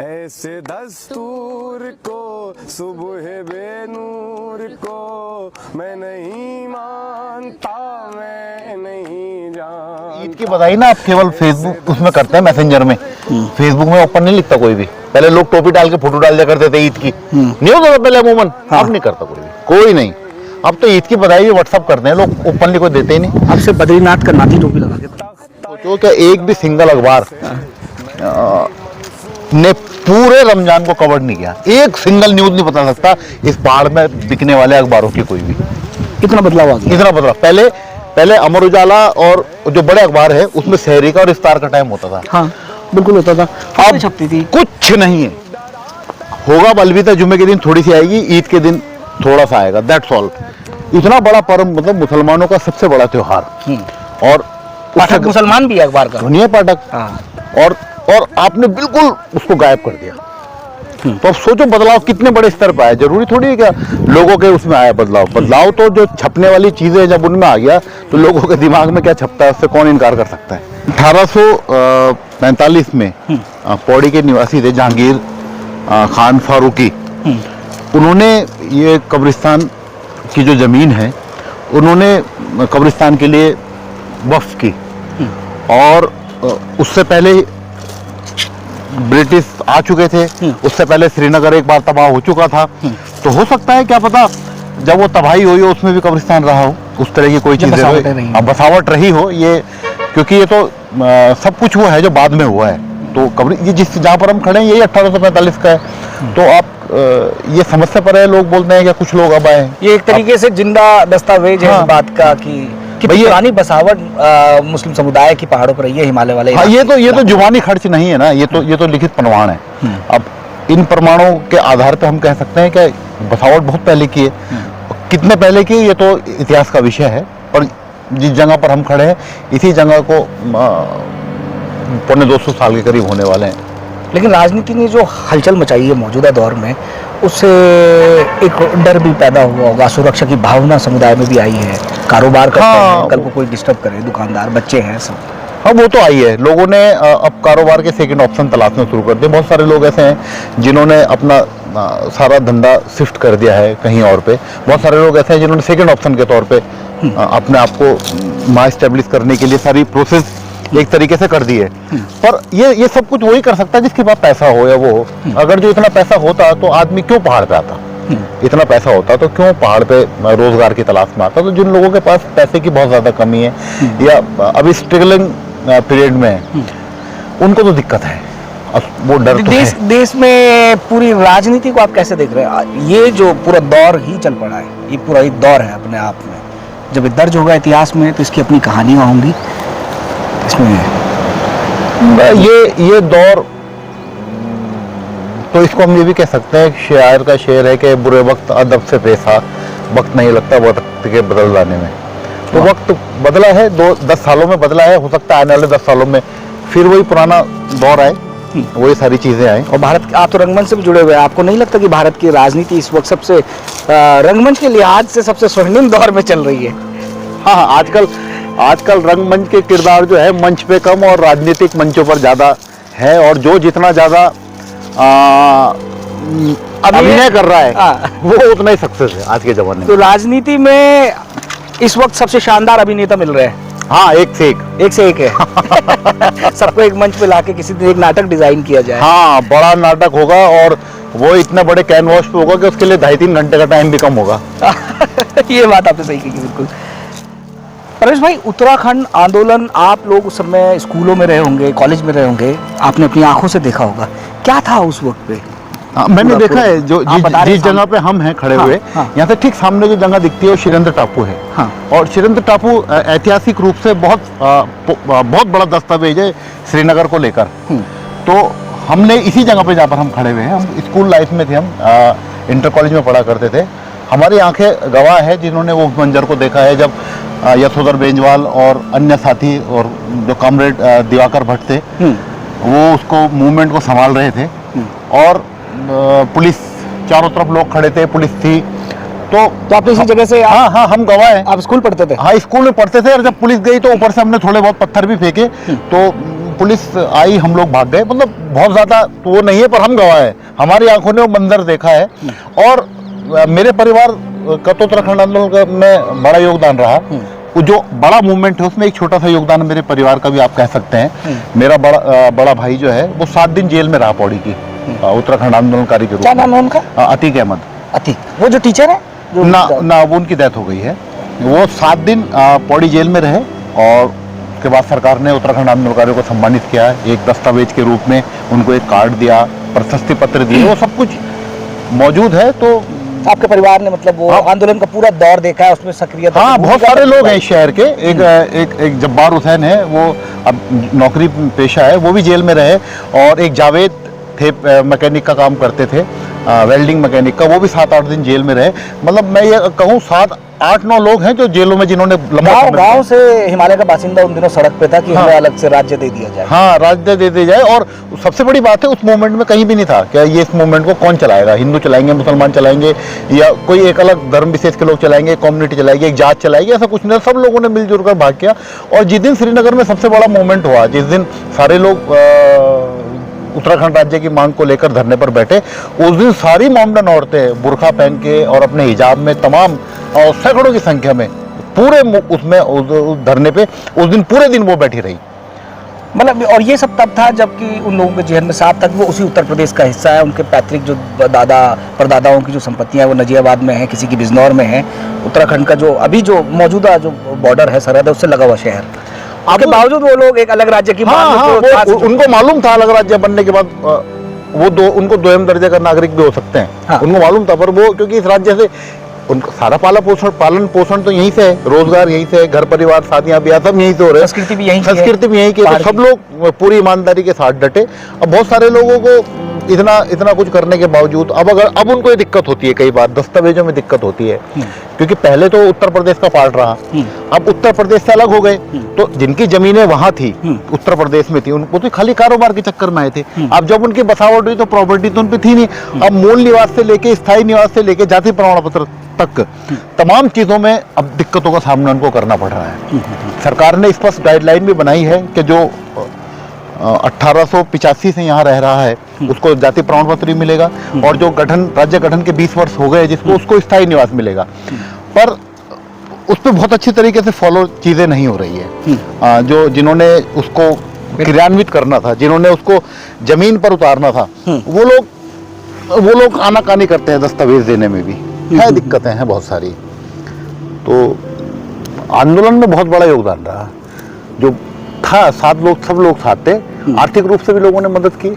ऐसे दस्तूर को सुबह बेनूर को मैं नहीं मानता, मैं नहीं जानता। ईद की बधाई ना आप केवल फेसबुक उसमें करते हैं, मैसेंजर में। फेसबुक में ओपन नहीं लिखता कोई भी। पहले लोग टोपी डाल के फोटो डाल दिया करते थे ईद की, नहीं होता था पहले अमूमन। अब नहीं करता कोई नहीं। अब तो ईद की बधाई भी व्हाट्सअप करते हैं लोग, ओपनली कोई देते ही नहीं। अब से बद्रीनाथ का नाती टोपी लगा के सोचो क्या एक भी सिंगल अखबार ने पूरे रमजान को कवर नहीं किया। एक सिंगल न्यूज नहीं बता सकता इस पहाड़ में बिकने वाले अखबारों की कोई भी। इतना बदलाव आ गया, इतना बदलाव। पहले अमर उजाला और जो बड़े अखबार है उसमें सहरी का और इफ्तार का टाइम होता था। हाँ बिल्कुल होता था। अब छपती थी कुछ नहीं है। होगा अलविदा जुम्मे के दिन थोड़ी सी आएगी, ईद के दिन थोड़ा सा आएगा, दैट्स ऑल। इतना बड़ा पर्व, मतलब मुसलमानों का सबसे बड़ा त्योहार। और पाठक मुसलमान भी है अखबार का, दुनिया पाठक। और आपने बिल्कुल उसको गायब कर दिया। तो अब सोचो बदलाव कितने बड़े स्तर पर आया। जरूरी थोड़ी है क्या लोगों के उसमें आया बदलाव तो जो छपने वाली चीजें जब उनमें आ गया तो लोगों के दिमाग में क्या छपता है उससे कौन इनकार कर सकता है। 1845 में पौड़ी के निवासी थे जहांगीर खान फारूकी। उन्होंने ये कब्रिस्तान की जो जमीन है उन्होंने कब्रिस्तान के लिए वक्फ की। और उससे पहले ब्रिटिश आ चुके थे, उससे पहले श्रीनगर एक बार तबाह हो चुका था। तो हो सकता है क्या पता जब वो तबाही हुई हो उसमें भी कब्रिस्तान रहा हो, उस तरह की कोई चीजें बसावट रही हो। ये क्योंकि ये तो सब कुछ वो है जो बाद में हुआ है। तो कब्र ये जिस जहाँ पर हम खड़े हैं यही 1845 का है। तो आप ये समस्या पर है, लोग बोलते हैं कि कुछ लोग अब आए। ये एक तरीके से जिंदा दस्तावेज है इस बात का कि पुरानी बसावट मुस्लिम समुदाय की पहाड़ों पर रही है, हिमालय वाले। हाँ, ये तो जुबानी खर्च नहीं है ना, ये तो लिखित प्रमाण है। अब इन प्रमाणों के आधार पर हम कह सकते हैं कि बसावट बहुत पहले की है। कितने पहले की ये तो इतिहास का विषय है। और जिस जगह पर हम खड़े हैं इसी जगह को 250 साल के करीब होने वाले हैं। लेकिन राजनीति ने जो हलचल मचाई है मौजूदा दौर में, उससे एक डर भी पैदा हुआ होगा, सुरक्षा की भावना समुदाय में भी आई है। कारोबार करते हैं, कल को कोई डिस्टर्ब करे, दुकानदार, बच्चे हैं सब। हाँ, वो तो आई है। लोगों ने अब कारोबार के सेकंड ऑप्शन तलाशना शुरू कर दिए। बहुत सारे लोग ऐसे हैं जिन्होंने अपना सारा धंधा शिफ्ट कर दिया है कहीं और पे। बहुत सारे लोग ऐसे हैं जिन्होंने सेकंड ऑप्शन के तौर पे अपने आप को वहाँ एस्टेब्लिश करने के लिए सारी प्रोसेस एक तरीके से कर दी है। पर ये सब कुछ वही कर सकता है जिसके पास पैसा हो या वो हो। अगर जो इतना पैसा होता तो आदमी क्यों पहाड़ पे आता? इतना पैसा होता तो क्यों पहाड़ पे रोजगार की तलाश में आता? तो जिन लोगों के पास पैसे की बहुत ज्यादा कमी है या अभी स्ट्रगलिंग पीरियड में है, उनको तो दिक्कत है। वो डर तो है। देश में पूरी राजनीति को आप कैसे देख रहे हैं? ये जो पूरा दौर ही चल पड़ा है, ये पूरा एक दौर है अपने आप में। जब ये दर्ज होगा इतिहास में तो इसकी अपनी कहानियां होंगी इसमें। ये दौर तो इसको हम ये भी कह सकते हैं, शायर का शेर है कि बुरे वक्त अदब से पेशा, वक्त नहीं लगता वक्त के बदल जाने में। तो वक्त बदला है, 10 सालों में बदला है। हो सकता है आने वाले 10 सालों में फिर वही पुराना दौर आए, वही सारी चीजें आए। और भारत, आप तो रंगमंच से भी जुड़े हुए हैं, आपको नहीं लगता कि भारत की राजनीति इस वक्त सबसे रंगमंच के लिहाज से सबसे स्वर्णिम दौर में चल रही है? हाँ, आजकल रंगमंच के किरदार जो है मंच पे कम और राजनीतिक मंचों पर ज्यादा है। और जो जितना ज्यादा अभिनय कर रहा है वो उतना ही सक्सेस है आज के जमाने में। तो राजनीति में इस वक्त सबसे शानदार अभिनेता मिल रहे हैं। हाँ, एक से एक है। सबको एक मंच पे लाके किसी दिन एक नाटक डिजाइन किया जाए। हाँ, बड़ा नाटक होगा और वो इतने बड़े कैनवास पे होगा कि उसके लिए 2.5-3 घंटे का टाइम भी कम होगा। ये बात आपने सही कही बिल्कुल। परेश भाई, उत्तराखंड आंदोलन आप लोग उस समय स्कूलों में रहे होंगे, कॉलेज में रहे होंगे, आपने अपनी आंखों से देखा होगा। क्या था उस वक्त पे? मैंने देखा है जो जिस जगह पे हम हैं खड़े हुए, यहाँ से ठीक सामने जो जगह दिखती है वो शिरेंद्र टापू है। और शिरेंद्र टापू ऐतिहासिक रूप से बहुत बड़ा दस्तावेज है श्रीनगर को लेकर। तो हमने इसी जगह पे जहाँ पर हम खड़े हुए हैं, हम स्कूल लाइफ में थे, हम इंटर कॉलेज में पढ़ा करते थे। हमारी आंखें गवाह है जिन्होंने वो मंजर को देखा है जब यशोधर बेंजवाल और अन्य साथी और जो कॉमरेड दिवाकर भट्ट थे वो उसको मूवमेंट को संभाल रहे थे। और पुलिस चारों तरफ लोग खड़े थे, पुलिस थी। तो आप इसी जगह से? हाँ, हम गवाह हैं। आप स्कूल पढ़ते थे? हाँ, स्कूल में पढ़ते थे। और जब पुलिस गई तो ऊपर से हमने थोड़े बहुत पत्थर भी फेंके। तो पुलिस आई, हम लोग भाग गए, मतलब बहुत ज़्यादा तो वो नहीं है, पर हम गवाह हैं, हमारी आंखों ने वो मंजर देखा है। और मेरे परिवार का तो उत्तराखंड आंदोलन में बड़ा योगदान रहा। वो जो बड़ा मूवमेंट है उसमें एक छोटा सा योगदान मेरे परिवार का भी आप कह सकते हैं। मेरा बड़ा भाई जो है वो 7 दिन जेल में रहा पौड़ी की, उत्तराखंड आंदोलनकारी के रूप क्या में। नाम है उनका? अतीक अहमद। अतीक, वो जो टीचर है जो ना वो उनकी डेथ हो गई है। वो 7 दिन पौड़ी जेल में रहे और उसके बाद सरकार ने उत्तराखंड आंदोलनकारियों को सम्मानित किया, एक दस्तावेज के रूप में उनको एक कार्ड दिया, प्रशस्ति पत्र दिए, वो सब कुछ मौजूद है। तो आपके परिवार ने मतलब वो आंदोलन का पूरा दौर देखा है, उसमें सक्रिय? हाँ, बहुत सारे लोग हैं इस शहर के। एक जब्बार हुसैन है, वो अब नौकरी पेशा है, वो भी जेल में रहे। और एक जावेद थे, मैकेनिक का काम करते थे, वेल्डिंग मैकेनिक का, वो भी 7-8 दिन जेल में रहे। मतलब मैं ये कहूँ 7-8-9 लोग हैं जो जेलों में, जिन्होंने गाँव से हिमालय का बासिंदा उन दिनों सड़क पे था कि हमें अलग से राज्य दे दिया जाए। हाँ, राज्य दे दिया जाए। और सबसे बड़ी बात है उस मूवमेंट में कहीं भी नहीं था क्या ये इस मूवमेंट को कौन चलाएगा, हिंदू चलाएंगे, मुसलमान चलाएंगे, या कोई एक अलग धर्म विशेष के लोग चलाएंगे, कम्युनिटी चलाएगी, एक जात चलाएगी, ऐसा कुछ नहीं। सब लोगों ने मिलजुल कर भाग किया। और जिस दिन श्रीनगर में सबसे बड़ा मूवमेंट हुआ, जिस दिन सारे लोग उत्तराखंड राज्य की मांग को लेकर धरने पर बैठे, उस दिन सारी मोमडन औरतें बुरखा पहन के और अपने हिजाब में, तमाम और सैकड़ों की संख्या में पूरे उसमें उस धरने पे उस दिन पूरे दिन वो बैठी रही। मतलब, और ये सब तब था जबकि उन लोगों के जहन में साफ था कि वो उसी उत्तर प्रदेश का हिस्सा है, उनके पैतृक जो दादा परदादाओं की जो संपत्तियां हैं वो नजियाबाद में है, किसी की बिजनौर में है। उत्तराखंड का जो अभी जो मौजूदा जो बॉर्डर है, सरहद है, उससे लगा हुआ शहर, आपके बावजूद वो लोग एक अलग राज्य की उनको मालूम था अलग राज्य बनने के बाद वो उनको 2म दर्जे का नागरिक भी हो सकते हैं। हाँ। उनको मालूम था, पर वो क्योंकि इस राज्य से उनका सारा पालन पोषण तो यहीं से है, रोजगार यहीं से है, घर परिवार, शादियां ब्याह सब यहीं से हो रहे हैं, संस्कृति भी यहीं की, तो सब लोग पूरी ईमानदारी के साथ डटे। अब बहुत सारे लोगों को इतना कुछ करने के बावजूद अब उनको ये दिक्कत होती है, कई बार दस्तावेजों में दिक्कत होती है, क्योंकि पहले तो उत्तर प्रदेश का पार्ट रहा, अब उत्तर प्रदेश से अलग हो गए, तो जिनकी जमीनें वहां थी, उत्तर प्रदेश में थी, उनको तो खाली कारोबार के चक्कर में आए थे। अब जब उनकी बसावट हुई तो प्रॉपर्टी तो उन पे थी नहीं। अब मूल निवास से लेके, स्थायी निवास से लेके, जाति प्रमाण पत्र तक तमाम चीजों में अब दिक्कतों का सामना उनको करना पड़ रहा है। सरकार ने स्पष्ट गाइडलाइन भी बनाई है कि जो 1885 से यहाँ रह रहा है उसको जाति प्रमाण पत्र ही मिलेगा, और जो राज्य गठन के 20 वर्ष हो गए जिसको, उसको स्थायी निवास मिलेगा। पर उस पर बहुत अच्छी तरीके से फॉलो चीजें नहीं हो रही है। जिन्होंने उसको क्रियान्वित करना था, जिन्होंने उसको जमीन पर उतारना था, वो लोग आनाकानी करते हैं दस्तावेज देने में भी है, दिक्कतें हैं बहुत सारी। तो आंदोलन में बहुत बड़ा योगदान रहा, जो था सब लोग साथ थे। आर्थिक रूप से भी लोगों ने मदद की।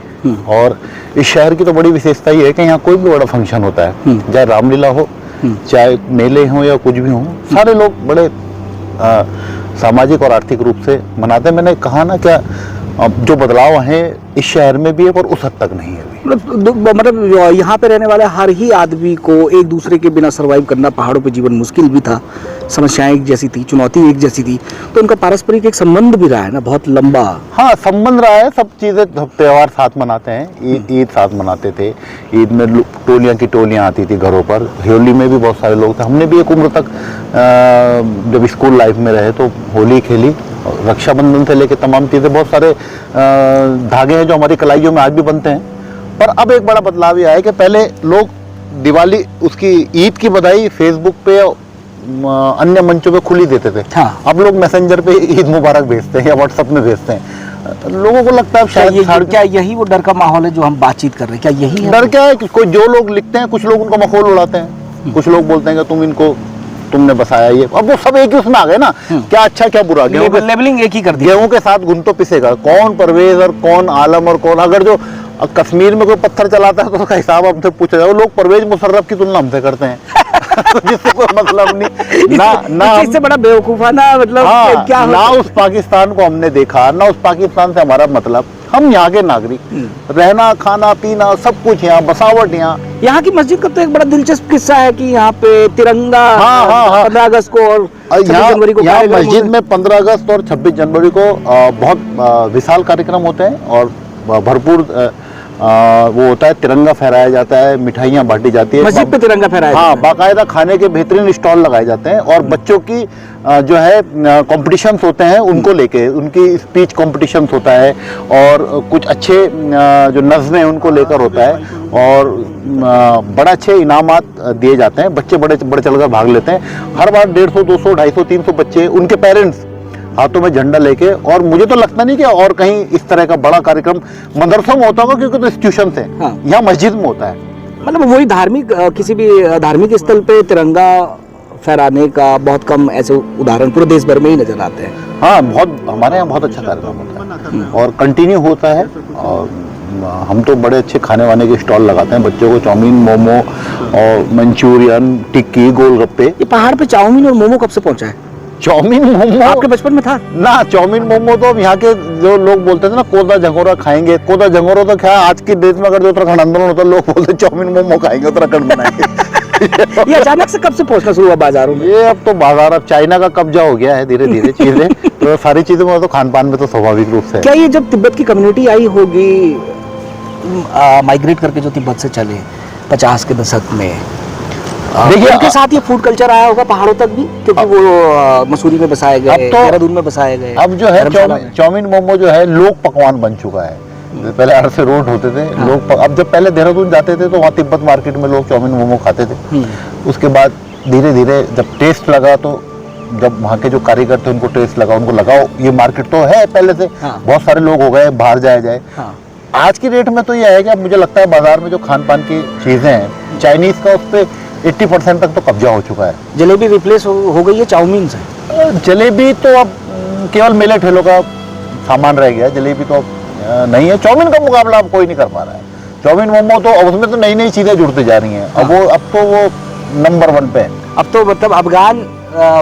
और इस शहर की तो बड़ी विशेषता ये है कि यहाँ कोई भी बड़ा फंक्शन होता है, चाहे रामलीला हो, चाहे मेले हों या कुछ भी हो, सारे लोग बड़े सामाजिक और आर्थिक रूप से मनाते हैं। मैंने कहा ना, क्या जो बदलाव है इस शहर में भी है, पर उस हद तक नहीं है। मतलब यहाँ पे रहने वाले हर ही आदमी को एक दूसरे के बिना सरवाइव करना, पहाड़ों पे जीवन मुश्किल भी था, समस्याएं एक जैसी थी, चुनौती एक जैसी थी, तो उनका पारस्परिक एक संबंध भी रहा है ना, बहुत लंबा। हाँ, संबंध रहा है, सब चीज़ें, त्योहार साथ मनाते हैं। ईद साथ मनाते थे, ईद में टोलियाँ की टोलियाँ आती थी घरों पर, होली में भी बहुत सारे लोग थे। हमने भी एक उम्र तक जब स्कूल लाइफ में रहे तो होली खेली, रक्षाबंधन से लेके तमाम चीज़ें, बहुत सारे धागे हैं जो हमारी कलाइयों में आज भी बनते हैं। पर अब एक बड़ा बदलाव ये आया कि पहले लोग दिवाली, उसकी ईद की बधाई फेसबुक पे अन्य मंचों पे खुली देते थे। हाँ। अब लोग मैसेंजर पे ईद मुबारक भेजते हैं या व्हाट्सएप में भेजते हैं। लोगों को लगता है शायद क्या यही वो डर का माहौल है जो हम बातचीत कर रहे हैं? क्या यही है? डर क्या है कि कोई जो लोग लिखते हैं, कुछ लोग उनका मखौल उड़ाते हैं, कुछ लोग बोलते हैं कि तुमने बसाया ये। अब वो सब एक ही उसमें आ गए ना, क्या अच्छा क्या बुरा, लेबलिंग एक ही कर दी। गेहूं के साथ गुण तो पिसेगा, कौन परवेज और कौन आलम और कौन, अगर जो कश्मीर में कोई पत्थर चलाता है तो उसका हिसाब हमसे पूछा जाए। वो लोग परवेज मुशर्रफ की तुलना हमसे करते हैं जिससे कोई मतलब नहीं ना इससे बड़ा बेवकूफाना, मतलब हाँ, क्या ना उस पाकिस्तान को हमने देखा, ना उस पाकिस्तान से हमारा मतलब। हम यहाँ के नागरिक, रहना खाना पीना सब कुछ यहाँ, बसावट यहाँ की मस्जिद का तो एक बड़ा दिलचस्प किस्सा है कि यहाँ पे तिरंगा 15 अगस्त को और 26 जनवरी को, यहाँ मस्जिद में 15 अगस्त और 26 जनवरी को बहुत विशाल कार्यक्रम होते हैं और भरपूर वो होता है, तिरंगा फहराया जाता है, मिठाइयाँ बांटी जाती है, मस्जिद पे तिरंगा फहराया हाँ, जाता है। बाकायदा खाने के बेहतरीन स्टॉल लगाए जाते हैं और बच्चों की जो है कॉम्पिटिशन्स होते हैं उनको लेके, उनकी स्पीच कॉम्पिटिशन्स होता है और कुछ अच्छे जो नज़्में उनको लेकर होता है और बड़ा अच्छे इनामात दिए जाते हैं। बच्चे बड़े बढ़ चढ़कर भाग लेते हैं। हर बार 150, 200, 250, 300 बच्चे, उनके पेरेंट्स हाथों में झंडा लेके, और मुझे तो लगता नहीं कि और कहीं इस तरह का बड़ा कार्यक्रम मदरसों में होता होगा, क्योंकि तो इंस्टीट्यूशन है, हाँ। यहाँ मस्जिद में होता है। मतलब वही धार्मिक किसी भी धार्मिक स्थल पे तिरंगा फहराने का बहुत कम ऐसे उदाहरण पूरे देश भर में ही नजर आते हैं। हाँ, बहुत हमारे यहाँ बहुत अच्छा कार्यक्रम होता है और कंटिन्यू होता है। और हम तो बड़े अच्छे खाने वाने के स्टॉल लगाते हैं बच्चों को, चाउमीन, मोमो और मंचूरियन, टिक्की, गोलगप्पे। ये पहाड़ पे चाउमीन और मोमो कब से पहुंचा है? चाउमीन मोमो आपके बचपन में था ना? चाउमीन मोमो तो अब यहाँ के जो लोग बोलते थे ना, कोदा झंगोरा खाएंगे। कोदा झंगोरा तो क्या, आज के डेट में अगर जो उत्तराखंड आंदोलन होता है, लोग बोलते चाउमीन मोमो खाएंगे, उत्तराखंड बनाएंगे। ये अचानक से कब से पहुंचना शुरू हुआ बाजारों में? ये अब तो बाजार, अब चाइना का कब्जा हो गया है धीरे धीरे चीजें। तो सारी चीजों में तो खान पान में तो स्वाभाविक रूप से। क्या ये जब तिब्बत की कम्युनिटी आई होगी माइग्रेट करके, जो तिब्बत से चले 50 के दशक में, देखिए, उनके साथ ये फूड कल्चर आया होगा पहाड़ों तक भी, क्योंकि वो मसूरी में बसाए गए, अब तो- देहरादून में बसाए गए। अब जो है धर्मशाला में। चाउमीन मोमो जो है लोक पकवान बन चुका है। पहले अरसे रोड होते थे लोग, अब जब पहले देहरादून जाते थे तो वहाँ तिब्बत मार्केट में लोग चाउमीन मोमो खाते थे। उसके बाद धीरे धीरे जब टेस्ट लगा, तो जब वहाँ के जो कारीगर थे उनको टेस्ट लगा, उनको लगाओ ये मार्केट तो है पहले से, हाँ। बहुत सारे लोग हो गए, बाहर जाए। हाँ। आज की डेट में तो ये है कि अब मुझे लगता है बाजार में जो खान पान की चीज़ें हैं, चाइनीज़ का उस पर 80% तक तो कब्जा हो चुका है। जलेबी रिप्लेस हो गई है चाउमीन से। जलेबी तो अब केवल मेले ठेलों का सामान रह गया, जलेबी तो अब नहीं है। चाउमीन का मुकाबला अब कोई नहीं कर पा रहा है। चाउमीन मोमो तो अब उसमें तो नई नई चीज़ें जुड़ती जा रही हैं। अब तो वो नंबर 1 पे है। अब तो मतलब अफगान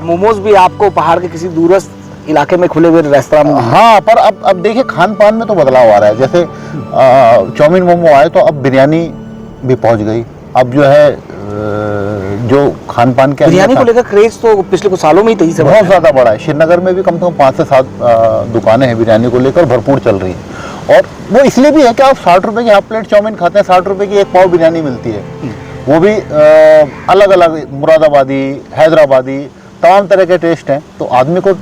मोमोज भी आपको पहाड़ के किसी दूरस्थ इलाके में खुले हुए रेस्तरां में। हाँ, पर अब देखिए खान पान में तो बदलाव आ रहा है। जैसे चाउमीन मोमो आए तो अब बिरयानी भी पहुंच गई। अब जो है जो खान पान के बिरयानी को लेकर क्रेज तो पिछले कुछ सालों में ही तेजी से बहुत ज़्यादा बढ़ा है। श्रीनगर में भी कम से कम 5 से 7 दुकानें हैं बिरयानी को लेकर, भरपूर चल रही है। और वो इसलिए भी है कि आप 60 रुपए की हाफ प्लेट चाउमीन खाते हैं, 60 रुपए की 1 पाव बिरयानी मिलती है। वो भी अलग अलग, मुरादाबादी, हैदराबादी, तमाम तरह के टेस्ट हैं। तो आदमी को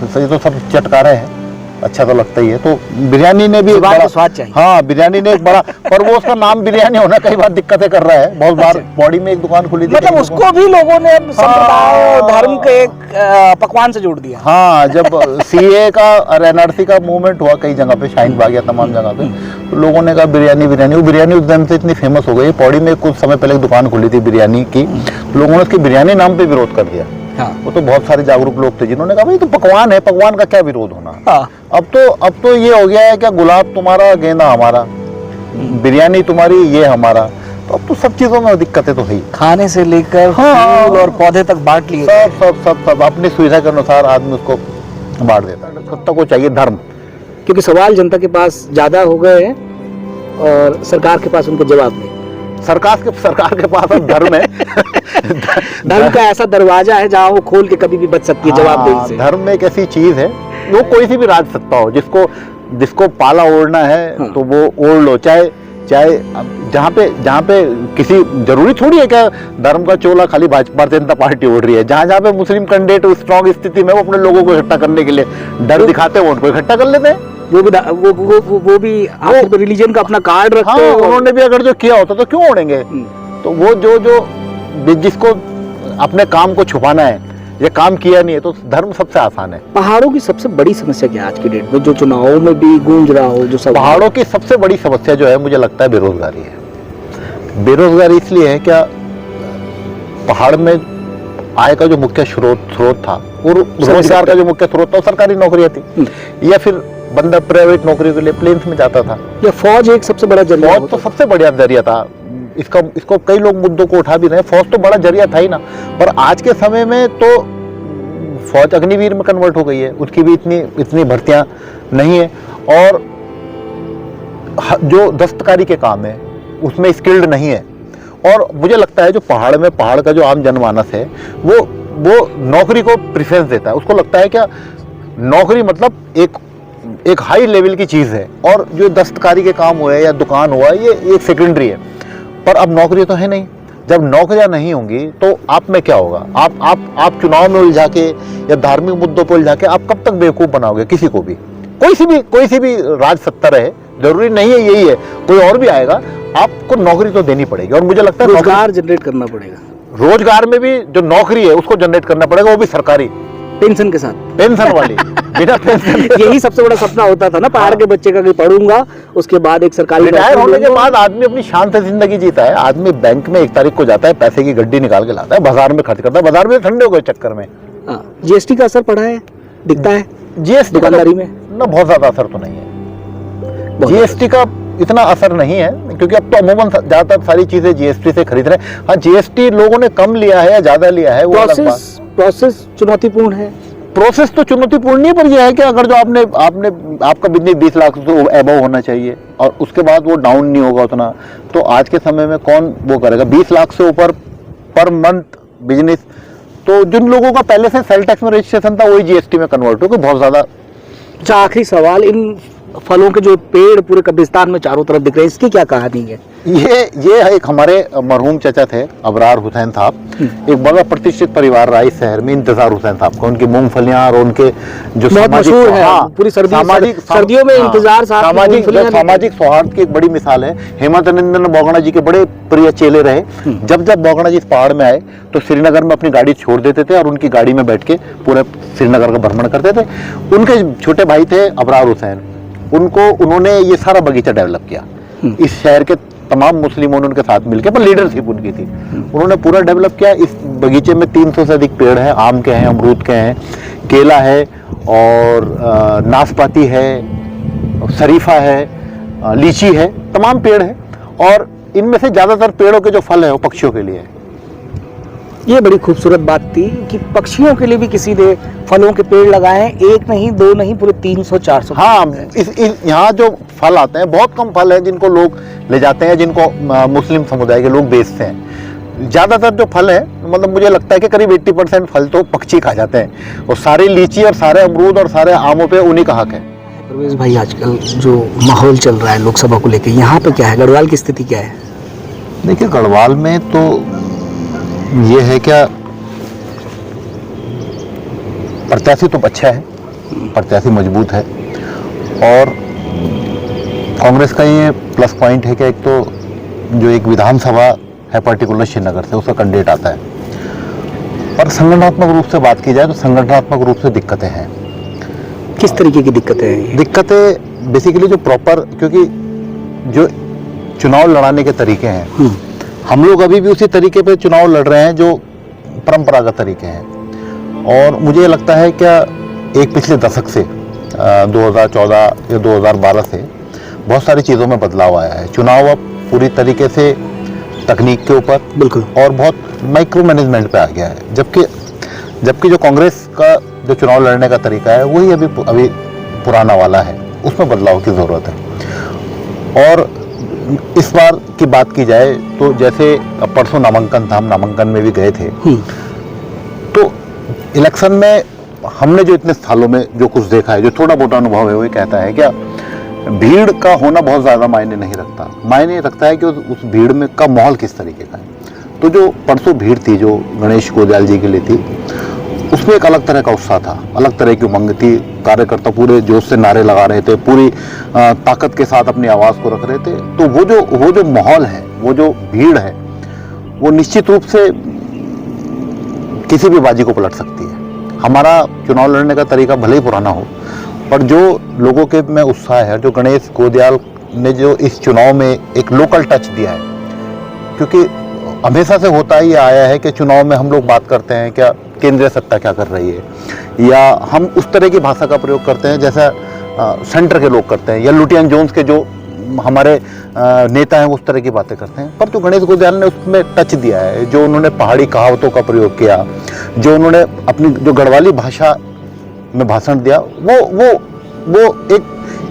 सही तो सब चटकारे हैं, अच्छा तो लगता ही है। तो बिरयानी ने भी एक बड़ा स्वाद चाहिए। हाँ, बिरयानी ने एक बड़ा, पर वो उसका नाम बिरयानी होना कई बार दिक्कतें कर रहा है। बहुत बार बॉडी में एक दुकान खुली थी, मतलब उसको भी लोगों ने अब संप्रदाय और धर्म के एक पकवान से जोड़ दिया। हाँ, जब सीए का और एनआरसी का मूवमेंट हुआ कई जगह पे, शाहीन बाग या तमाम जगह पे, तो लोगों ने कहा बिरयानी। वो बिरयानी उस दिन से इतनी फेमस हो गई। पौड़ी में कुछ समय पहले एक दुकान खुली थी बिरयानी की, लोगों ने उसकी बिरयानी नाम पे विरोध कर दिया। हाँ। वो तो बहुत सारे जागरूक लोग थे जिन्होंने कहा भाई तो पकवान है, पकवान का क्या विरोध होना। हाँ। अब तो ये हो गया है क्या, गुलाब तुम्हारा गेंदा हमारा, बिरयानी तुम्हारी ये हमारा। तो अब तो सब चीजों में दिक्कतें तो है। खाने से लेकर हाँ। फूल और पौधे तक बांट लिए। सब अपनी सुविधा के अनुसार आदमी उसको बांट देता है। सत्ता को चाहिए धर्म, क्योंकि सवाल जनता के पास ज्यादा हो गए हैं और सरकार के पास उनके जवाब नहीं। सरकार के पास अब धर्म है। धर्म का ऐसा दरवाजा है जहाँ वो खोल के कभी भी बच सकती है जवाबदेही से। धर्म एक ऐसी चीज है, वो कोई सी भी राज सत्ता हो, जिसको पाला ओढ़ना है तो वो ओढ़ लो। चाहे जहाँ पे किसी जरूरी थोड़ी है क्या धर्म का चोला खाली भारतीय जनता पार्टी ओढ़ रही है। जहाँ पे मुस्लिम कैंडिडेट स्ट्रॉन्ग स्थिति में, वो अपने लोगों को इकट्ठा करने के लिए डर दिखाते हैं, वो उनको इकट्ठा कर लेते हैं। वो भी आपके रिलीजन का अपना कार्ड रखते हैं। उन्होंने भी अगर जो किया होता तो क्यों ओढ़ेंगे। तो वो जो जिसको अपने काम को छुपाना है, ये काम किया नहीं है, तो धर्म सबसे आसान है। पहाड़ों की सबसे बड़ी समस्या क्या है आज की डेट में, जो चुनावों में भी गूंज रहा हो? जो सब पहाड़ों की सबसे बड़ी समस्या जो है, मुझे लगता है बेरोजगारी है। बेरोजगारी इसलिए है क्या, पहाड़ में आय का जो मुख्य स्रोत था, वो रोजगार का जो मुख्य स्रोत था, वो सरकारी नौकरियां थी, या फिर बंदा प्राइवेट नौकरी के लिए प्लेन्स में जाता था, या फौज एक सबसे बड़ा जरिया। फौज तो सबसे बढ़िया जरिया था। इसको कई लोग मुद्दों को उठा भी रहे हैं। फौज तो बड़ा जरिया था ही ना, पर आज के समय में तो फौज अग्निवीर में कन्वर्ट हो गई है, उसकी भी इतनी भर्तियां नहीं है। और जो दस्तकारी के काम है उसमें स्किल्ड नहीं है। और मुझे लगता है जो पहाड़ का जो आम जनमानस है, वो नौकरी को प्रेफरेंस देता है। उसको लगता है क्या, नौकरी मतलब एक हाई लेवल की चीज़ है, और जो दस्तकारी के काम हुए या दुकान हुआ ये एक सेकेंडरी है। पर अब नौकरी तो है नहीं। जब नौकरियां नहीं होंगी तो आप में क्या होगा? आप चुनाव में उलझा के या धार्मिक मुद्दों पर उलझा के आप कब तक बेवकूफ़ बनाओगे किसी को भी? कोई सी भी राज सत्ता रहे, जरूरी नहीं है यही है, कोई और भी आएगा, आपको नौकरी तो देनी पड़ेगी। और मुझे लगता है रोजगार जनरेट करना पड़ेगा, रोजगार में भी जो नौकरी है उसको जनरेट करना पड़ेगा, वो भी सरकारी, पेंशन के साथ, पेंशन वाली। बिना पेंशन यही सबसे बड़ा सपना होता था ना पहाड़ के बच्चे का, कि पढ़ूंगा उसके बाद एक सरकारी रिटायर नौकरी होने के लूंगा। बाद आदमी अपनी शान से जिंदगी जीता है। आदमी बैंक में 1 तारीख को जाता है, पैसे की गड्डी निकाल के लाता है, बाजार में खर्च करता है, बाजार में ठंडे हो गए चक्कर में। हाँ, जीएसटी का असर पड़ा है, दिखता है जीएसटी दुकानदारी में ना बहुत ज्यादा असर तो नहीं है। बहुत जीएसटी का इतना असर नहीं है, क्योंकि अब तो अमूमन ज्यादातर सारी चीजें जीएसटी से खरीद रहे हैं। हाँ, जीएसटी लोगों ने कम लिया है या ज्यादा लिया है वो अलग बात। प्रोसेस चुनौतीपूर्ण है। प्रोसेस तो चुनौतीपूर्ण नहीं है, पर यह है कि अगर जो आपका बिजनेस 20 लाख से एबव होना चाहिए और उसके बाद वो डाउन नहीं होगा उतना, तो आज के समय में कौन वो करेगा? 20 लाख से ऊपर पर मंथ बिजनेस, तो जिन लोगों का पहले से सेल टैक्स में रजिस्ट्रेशन था वही जीएसटी में कन्वर्ट हो गया बहुत ज्यादा। अच्छा, आखिरी सवाल, इन फलों के जो पेड़ पूरे कब्रिस्तान में चारों तरफ दिख रहे हैं, इसकी क्या कहानी है? ये एक हमारे मरहूम चचा थे अबरार हुसैन साहब, एक बड़ा प्रतिष्ठित परिवार रहा इस शहर में, इंतजार हुसैन साहब का। उनकी मूंगफलियां और उनके जो बहुत मशहूर है, पूरी सर्दियों में इंतजार साहब की मूंगफलियां सामाजिक सौहार्द की एक बड़ी मिसाल है। हेमंतनंदन बोगणा जी के बड़े प्रिय चेले रहे। जब बोगणा जी इस पहाड़ में आए तो श्रीनगर में अपनी गाड़ी छोड़ देते थे और उनकी गाड़ी में बैठ के पूरे श्रीनगर का भ्रमण करते थे। उनके छोटे भाई थे अबरार हुसैन, उन्होंने ये सारा बगीचा डेवलप किया। इस शहर के तमाम मुस्लिमों ने उनके साथ मिलकर, पर लीडरशिप उनकी थी, उन्होंने पूरा डेवलप किया। इस बगीचे में 300 से अधिक पेड़ हैं, आम के हैं, अमरूद के हैं, केला है और नाशपाती है, शरीफा है, लीची है, तमाम पेड़ हैं। और इनमें से ज्यादातर पेड़ों के जो फल है वो पक्षियों के लिए है। ये बड़ी खूबसूरत बात थी कि पक्षियों के लिए भी किसी ने फलों के पेड़ लगाए हैं, एक नहीं, दो नहीं, पूरे 300-400। हाँ, यहाँ जो फल आते हैं, बहुत कम फल हैं जिनको लोग ले जाते हैं, जिनको मुस्लिम समुदाय के लोग बेचते हैं। ज्यादातर जो फल है, मतलब मुझे लगता है कि करीब 80% फल तो पक्षी खा जाते हैं, और सारी लीची और सारे अमरूद और सारे आमों पे उन्हीं का हक है। परवेज भाई, आजकल जो माहौल चल रहा है लोकसभा को लेकर, यहाँ पे क्या है, गढ़वाल की स्थिति क्या है? देखिए, गढ़वाल में तो ये है क्या, प्रत्याशी तो अच्छा है, प्रत्याशी मजबूत है, और कांग्रेस का ये प्लस पॉइंट है कि एक तो जो एक विधानसभा है पर्टिकुलर श्रीनगर से, उसका कैंडिडेट आता है। पर संगठनात्मक रूप से बात की जाए तो संगठनात्मक रूप से दिक्कतें हैं। किस तरीके की दिक्कतें हैं? दिक्कतें बेसिकली जो प्रॉपर, क्योंकि जो चुनाव लड़ाने के तरीके हैं, हम लोग अभी भी उसी तरीके पे चुनाव लड़ रहे हैं जो परंपरागत तरीके हैं। और मुझे लगता है क्या, एक पिछले दशक से 2014 या 2012 से बहुत सारी चीज़ों में बदलाव आया है। चुनाव अब पूरी तरीके से तकनीक के ऊपर, बिल्कुल, और बहुत माइक्रो मैनेजमेंट पे आ गया है। जबकि जो कांग्रेस का जो चुनाव लड़ने का तरीका है वही अभी पुराना वाला है, उसमें बदलाव की ज़रूरत है। और इस बार की बात की जाए तो जैसे परसों नामांकन था, हम नामांकन में भी गए थे, तो इलेक्शन में हमने जो इतने सालों में जो कुछ देखा है, जो थोड़ा बहुत अनुभव है, वो कहता है क्या, भीड़ का होना बहुत ज़्यादा मायने नहीं रखता। मायने रखता है कि उस भीड़ में का माहौल किस तरीके का है। तो जो परसों भीड़ थी जो गणेश गोदयाल जी के लिए थी, उसमें एक अलग तरह का उत्साह था, अलग तरह की उमंग थी। कार्यकर्ता पूरे जोश से नारे लगा रहे थे, पूरी ताकत के साथ अपनी आवाज़ को रख रहे थे। तो वो जो माहौल है, वो जो भीड़ है, वो निश्चित रूप से किसी भी बाजी को पलट सकती है। हमारा चुनाव लड़ने का तरीका भले ही पुराना हो, पर जो लोगों के में उत्साह है, जो गणेश गोदयाल ने जो इस चुनाव में एक लोकल टच दिया है, क्योंकि हमेशा से होता ही आया है कि चुनाव में हम लोग बात करते हैं क्या केंद्रीय सत्ता क्या कर रही है, या हम उस तरह की भाषा का प्रयोग करते हैं जैसा सेंटर के लोग करते हैं, या लुटियन जोन्स के जो हमारे नेता हैं उस तरह की बातें करते हैं। पर जो गणेश गोदयाल ने उसमें टच दिया है, जो उन्होंने पहाड़ी कहावतों का प्रयोग किया, जो उन्होंने अपनी जो गढ़वाली भाषा में भाषण दिया, वो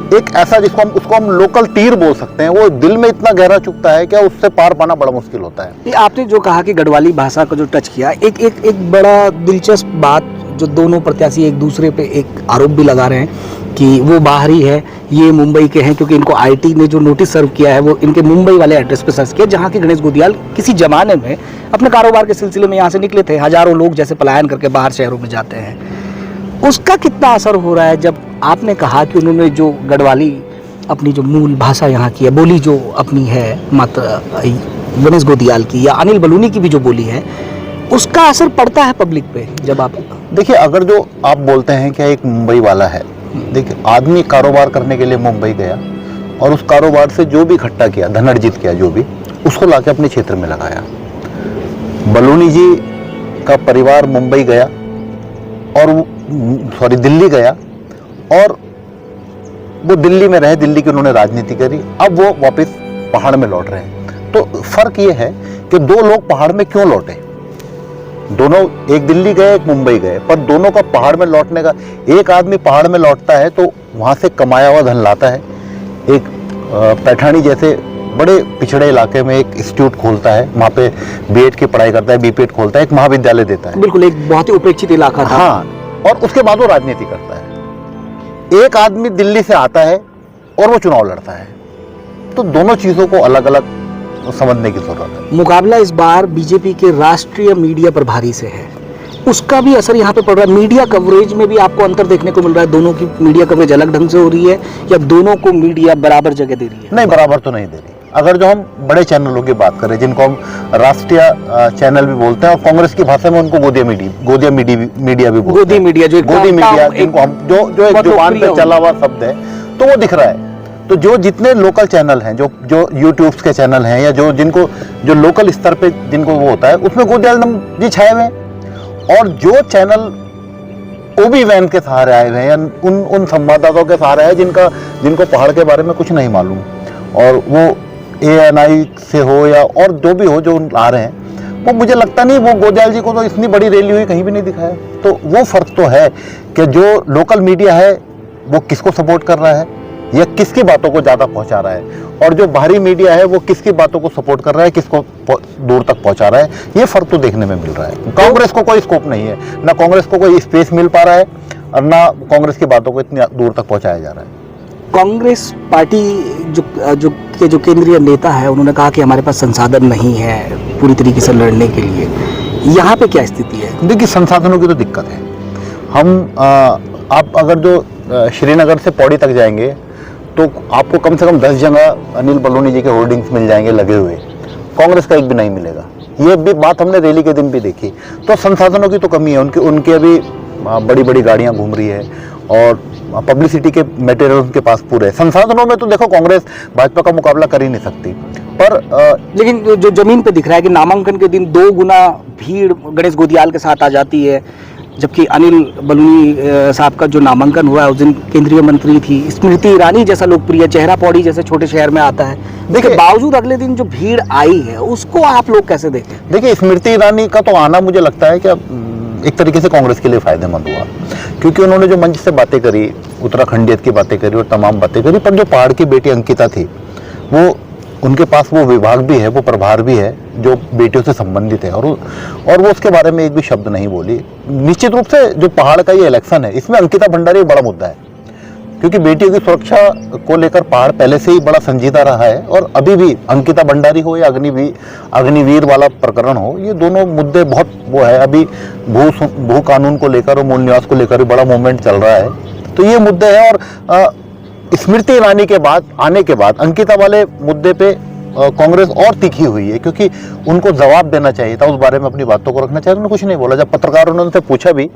एक ऐसा उसको हम लोकल तीर बोल सकते हैं, वो दिल में इतना गहरा चुभता है कि उससे पार पाना बड़ा मुश्किल होता है। आपने जो कहा कि गढ़वाली भाषा का जो टच किया, एक बड़ा दिलचस्प बात जो दोनों प्रत्याशी एक दूसरे पे एक आरोप भी लगा रहे हैं कि वो बाहरी है, ये मुंबई के हैं, क्योंकि इनको आईटी ने जो नोटिस सर्व किया है वो इनके मुंबई वाले एड्रेस पे सर्च किया, जहाँ के गणेश गोदियाल किसी जमाने में अपने कारोबार के सिलसिले में यहाँ से निकले थे। हजारों लोग जैसे पलायन करके बाहर शहरों में जाते हैं। उसका कितना असर हो रहा है जब आपने कहा कि उन्होंने जो गढ़वाली अपनी जो मूल भाषा यहाँ की है, बोली जो अपनी है मात्र गणेश गोदियाल की या अनिल बलूनी की भी जो बोली है, उसका असर पड़ता है पब्लिक पे? जब आप देखिए, अगर जो आप बोलते हैं कि एक मुंबई वाला है, देखिए आदमी कारोबार करने के लिए मुंबई गया और उस कारोबार से जो भी इकट्ठा किया, धन अर्जित किया, जो भी, उसको लाके अपने क्षेत्र में लगाया। बलूनी जी का परिवार मुंबई गया और दिल्ली गया और वो दिल्ली में रहे, दिल्ली की उन्होंने राजनीति करी, अब वो वापस पहाड़ में लौट रहे हैं। तो फर्क ये है कि दो लोग पहाड़ में क्यों लौटे, दोनों, एक दिल्ली गए एक मुंबई गए, पर दोनों का पहाड़ में लौटने का, एक आदमी पहाड़ में लौटता है तो वहाँ से कमाया हुआ धन लाता है, एक पैठानी जैसे बड़े पिछड़े इलाके में एक इंस्टीट्यूट खोलता है, वहाँ पे बीएड की पढ़ाई करता है, बीपीएड खोलता है, एक महाविद्यालय देता है। बिल्कुल, एक बहुत ही उपेक्षित इलाका था। हाँ, और उसके बाद वो राजनीति करता है। एक आदमी दिल्ली से आता है और वो चुनाव लड़ता है। तो दोनों चीज़ों को अलग अलग समझने की जरूरत है। मुकाबला इस बार बीजेपी के राष्ट्रीय मीडिया प्रभारी से है, उसका भी असर यहाँ पे पड़ रहा है। मीडिया कवरेज में भी आपको अंतर देखने को मिल रहा है, दोनों की मीडिया कवरेज अलग ढंग से हो रही है या दोनों को मीडिया बराबर जगह दे रही है? नहीं, बराबर तो नहीं दे रही। अगर जो हम बड़े चैनलों की बात करें, जिनको हम राष्ट्रीय चैनल भी बोलते हैं और कांग्रेस की भाषा में उनको गोदिया मीडिया भी बोलते हैं। गोदी मीडिया, जिनको हम जो एक जुबान पे चला हुआ शब्द है, तो वो दिख रहा है। तो जो जितने लोकल चैनल हैं, जो यूट्यूब के चैनल हैं या जो लोकल स्तर पे जिनको वो होता है, उसमें गोदियाल जी छाए हुए हैं। और जो चैनल ओबी वैन के सहारे आए हुए हैं या उन संवाददाताओं के सहारे हैं जिनको पहाड़ के बारे में कुछ नहीं मालूम, और वो ANI से हो या और जो भी हो जो आ रहे हैं, वो मुझे लगता नहीं, वो गोदियाल जी को तो इतनी बड़ी रैली हुई कहीं भी नहीं दिखाया। तो वो फर्क तो है कि जो लोकल मीडिया है वो किसको सपोर्ट कर रहा है या किसकी बातों को ज़्यादा पहुंचा रहा है, और जो बाहरी मीडिया है वो किसकी बातों को सपोर्ट कर रहा है, किसको दूर तक पहुंचा रहा है। ये फर्क तो देखने में मिल रहा है। कांग्रेस को कोई स्कोप नहीं है, ना कांग्रेस को कोई स्पेस मिल पा रहा है और ना कांग्रेस की बातों को इतनी दूर तक पहुंचाया जा रहा है। कांग्रेस पार्टी जो केंद्रीय नेता है, उन्होंने कहा कि हमारे पास संसाधन नहीं है पूरी तरीके से लड़ने के लिए। यहाँ पे क्या स्थिति है? देखिए, संसाधनों की तो दिक्कत है। आप अगर जो श्रीनगर से पौड़ी तक जाएंगे तो आपको कम से कम 10 जगह अनिल बलूनी जी के होर्डिंग्स मिल जाएंगे लगे हुए, कांग्रेस का एक भी नहीं मिलेगा। ये भी बात हमने रैली के दिन भी देखी। तो संसाधनों की तो कमी है, उनकी अभी बड़ी बड़ी गाड़ियां घूम रही है और पब्लिसिटी के मटेरियल उनके पास पूरे। संसाधनों में तो देखो कांग्रेस भाजपा का मुकाबला कर ही नहीं सकती, पर लेकिन जो जमीन पे दिख रहा है कि नामांकन के दिन 2 गुना भीड़ गणेश गोदियाल के साथ आ जाती है, जबकि अनिल बलूनी साहब का जो नामांकन हुआ है उस दिन केंद्रीय मंत्री थी स्मृति ईरानी जैसा लोकप्रिय चेहरा पौड़ी जैसे छोटे शहर में आता है। देखिए, बावजूद अगले दिन जो भीड़ आई है उसको आप लोग कैसे देखें? देखिए, स्मृति ईरानी का तो आना मुझे लगता है कि एक तरीके से कांग्रेस के लिए फायदेमंद हुआ, क्योंकि उन्होंने जो मंच से बातें करी, उत्तराखंडियत की बातें करी और तमाम बातें करी, पर जो पहाड़ की बेटी अंकिता थी, वो उनके पास वो विभाग भी है, वो प्रभार भी है जो बेटियों से संबंधित है, और वो उसके बारे में एक भी शब्द नहीं बोली। निश्चित रूप से जो पहाड़ का ये इलेक्शन है, इसमें अंकिता भंडारी एक बड़ा मुद्दा है, क्योंकि बेटियों की सुरक्षा को लेकर पहाड़ पहले से ही बड़ा संजीदा रहा है, और अभी भी अंकिता भंडारी हो या अग्निवीर वाला प्रकरण हो, ये दोनों मुद्दे बहुत वो है। अभी भू कानून को लेकर और मूल निवास को लेकर भी बड़ा मूवमेंट चल रहा है, तो ये मुद्दे हैं। और स्मृति ईरानी के बाद आने के बाद अंकिता वाले मुद्दे पे कांग्रेस और तीखी हुई है, क्योंकि उनको जवाब देना चाहिए था, उस बारे में अपनी बातों को रखना चाहिए। उन्होंने कुछ नहीं बोला। जब पत्रकारों ने उनसे पूछा भी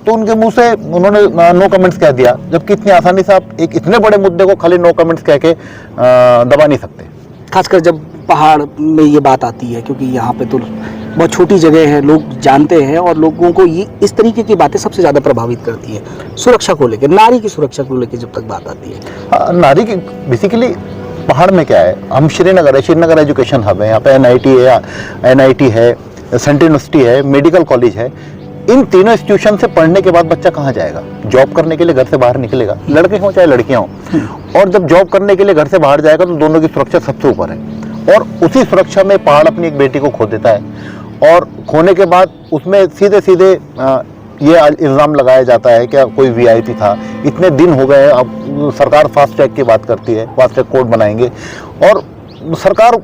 तो उनके मुंह से उन्होंने नो कमेंट्स कह दिया, जबकि इतनी आसानी से आप एक इतने बड़े मुद्दे को खाली नो कमेंट्स कह के दबा नहीं सकते। खासकर जब पहाड़ में ये बात आती है, क्योंकि यहाँ पे तो बहुत छोटी जगह है, लोग जानते हैं और लोगों को ये इस तरीके की बातें सबसे ज़्यादा प्रभावित करती है। सुरक्षा को लेकर, नारी की सुरक्षा को लेकर जब तक बात आती है, नारी की बेसिकली पहाड़ में क्या है, हम श्रीनगर एजुकेशन हब है, यहाँ पे NIT है, सेंट्रल यूनिवर्सिटी है, मेडिकल कॉलेज है। इन तीनों इंस्टीट्यूशन से पढ़ने के बाद बच्चा कहाँ जाएगा? जॉब करने के लिए घर से बाहर निकलेगा, लड़के हों चाहे लड़कियां हों, और जब जॉब करने के लिए घर से बाहर जाएगा तो दोनों की सुरक्षा सबसे ऊपर है। और उसी सुरक्षा में पहाड़ अपनी एक बेटी को खो देता है, और खोने के बाद उसमें सीधे ये इल्ज़ाम लगाया जाता है कि कोई वीआईपी था, इतने दिन हो गए, अब सरकार फास्ट ट्रैक की बात करती है, फास्ट ट्रैक कोर्ट बनाएंगे, और सरकार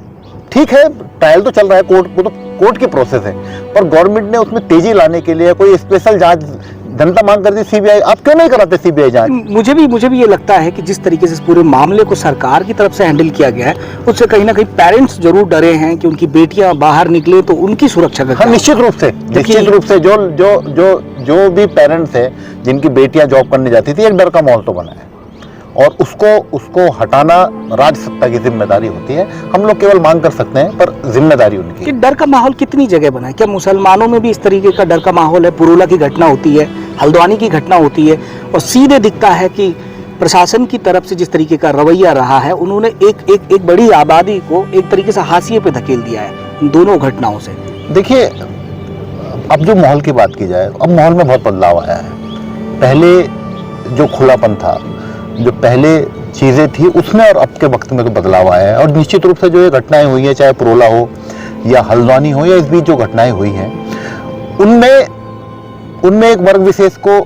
ठीक है, ट्रायल तो चल रहा है, कोर्ट वो तो कोर्ट की प्रोसेस है, पर गवर्नमेंट ने उसमें तेजी लाने के लिए कोई स्पेशल जांच, जनता मांग करती सीबीआई, आप क्यों नहीं कराते सीबीआई जांच? मुझे भी ये लगता है कि जिस तरीके से इस पूरे मामले को सरकार की तरफ से हैंडल किया गया है, उससे कहीं ना कहीं पेरेंट्स जरूर डरे हैं कि उनकी बेटियां बाहर निकले तो उनकी सुरक्षा का हाँ, निश्चित रूप से जो भी पेरेंट्स है जिनकी बेटियां जॉब करने जाती थी, एक डर का माहौल तो बना है, और उसको हटाना राज्य सत्ता की जिम्मेदारी होती है। हम लोग केवल मांग कर सकते हैं, पर जिम्मेदारी उनकी। कि डर का माहौल कितनी जगह बना है? क्या मुसलमानों में भी इस तरीके का डर का माहौल है? पुरुला की घटना होती है, हल्द्वानी की घटना होती है, और सीधे दिखता है कि प्रशासन की तरफ से जिस तरीके का रवैया रहा है, उन्होंने एक बड़ी आबादी को एक तरीके से हाशिए पे धकेल दिया है इन दोनों घटनाओं से। देखिए, अब जो माहौल की बात की जाए, अब माहौल में बहुत बदलाव आया है। पहले जो खुलापन था, जो पहले चीज़ें थी, उसमें और अब के वक्त में तो बदलाव आया है, और निश्चित रूप से जो ये घटनाएं हुई हैं, चाहे पुरोला हो या हल्द्वानी हो या इस बीच जो घटनाएं हुई हैं, उनमें एक वर्ग विशेष को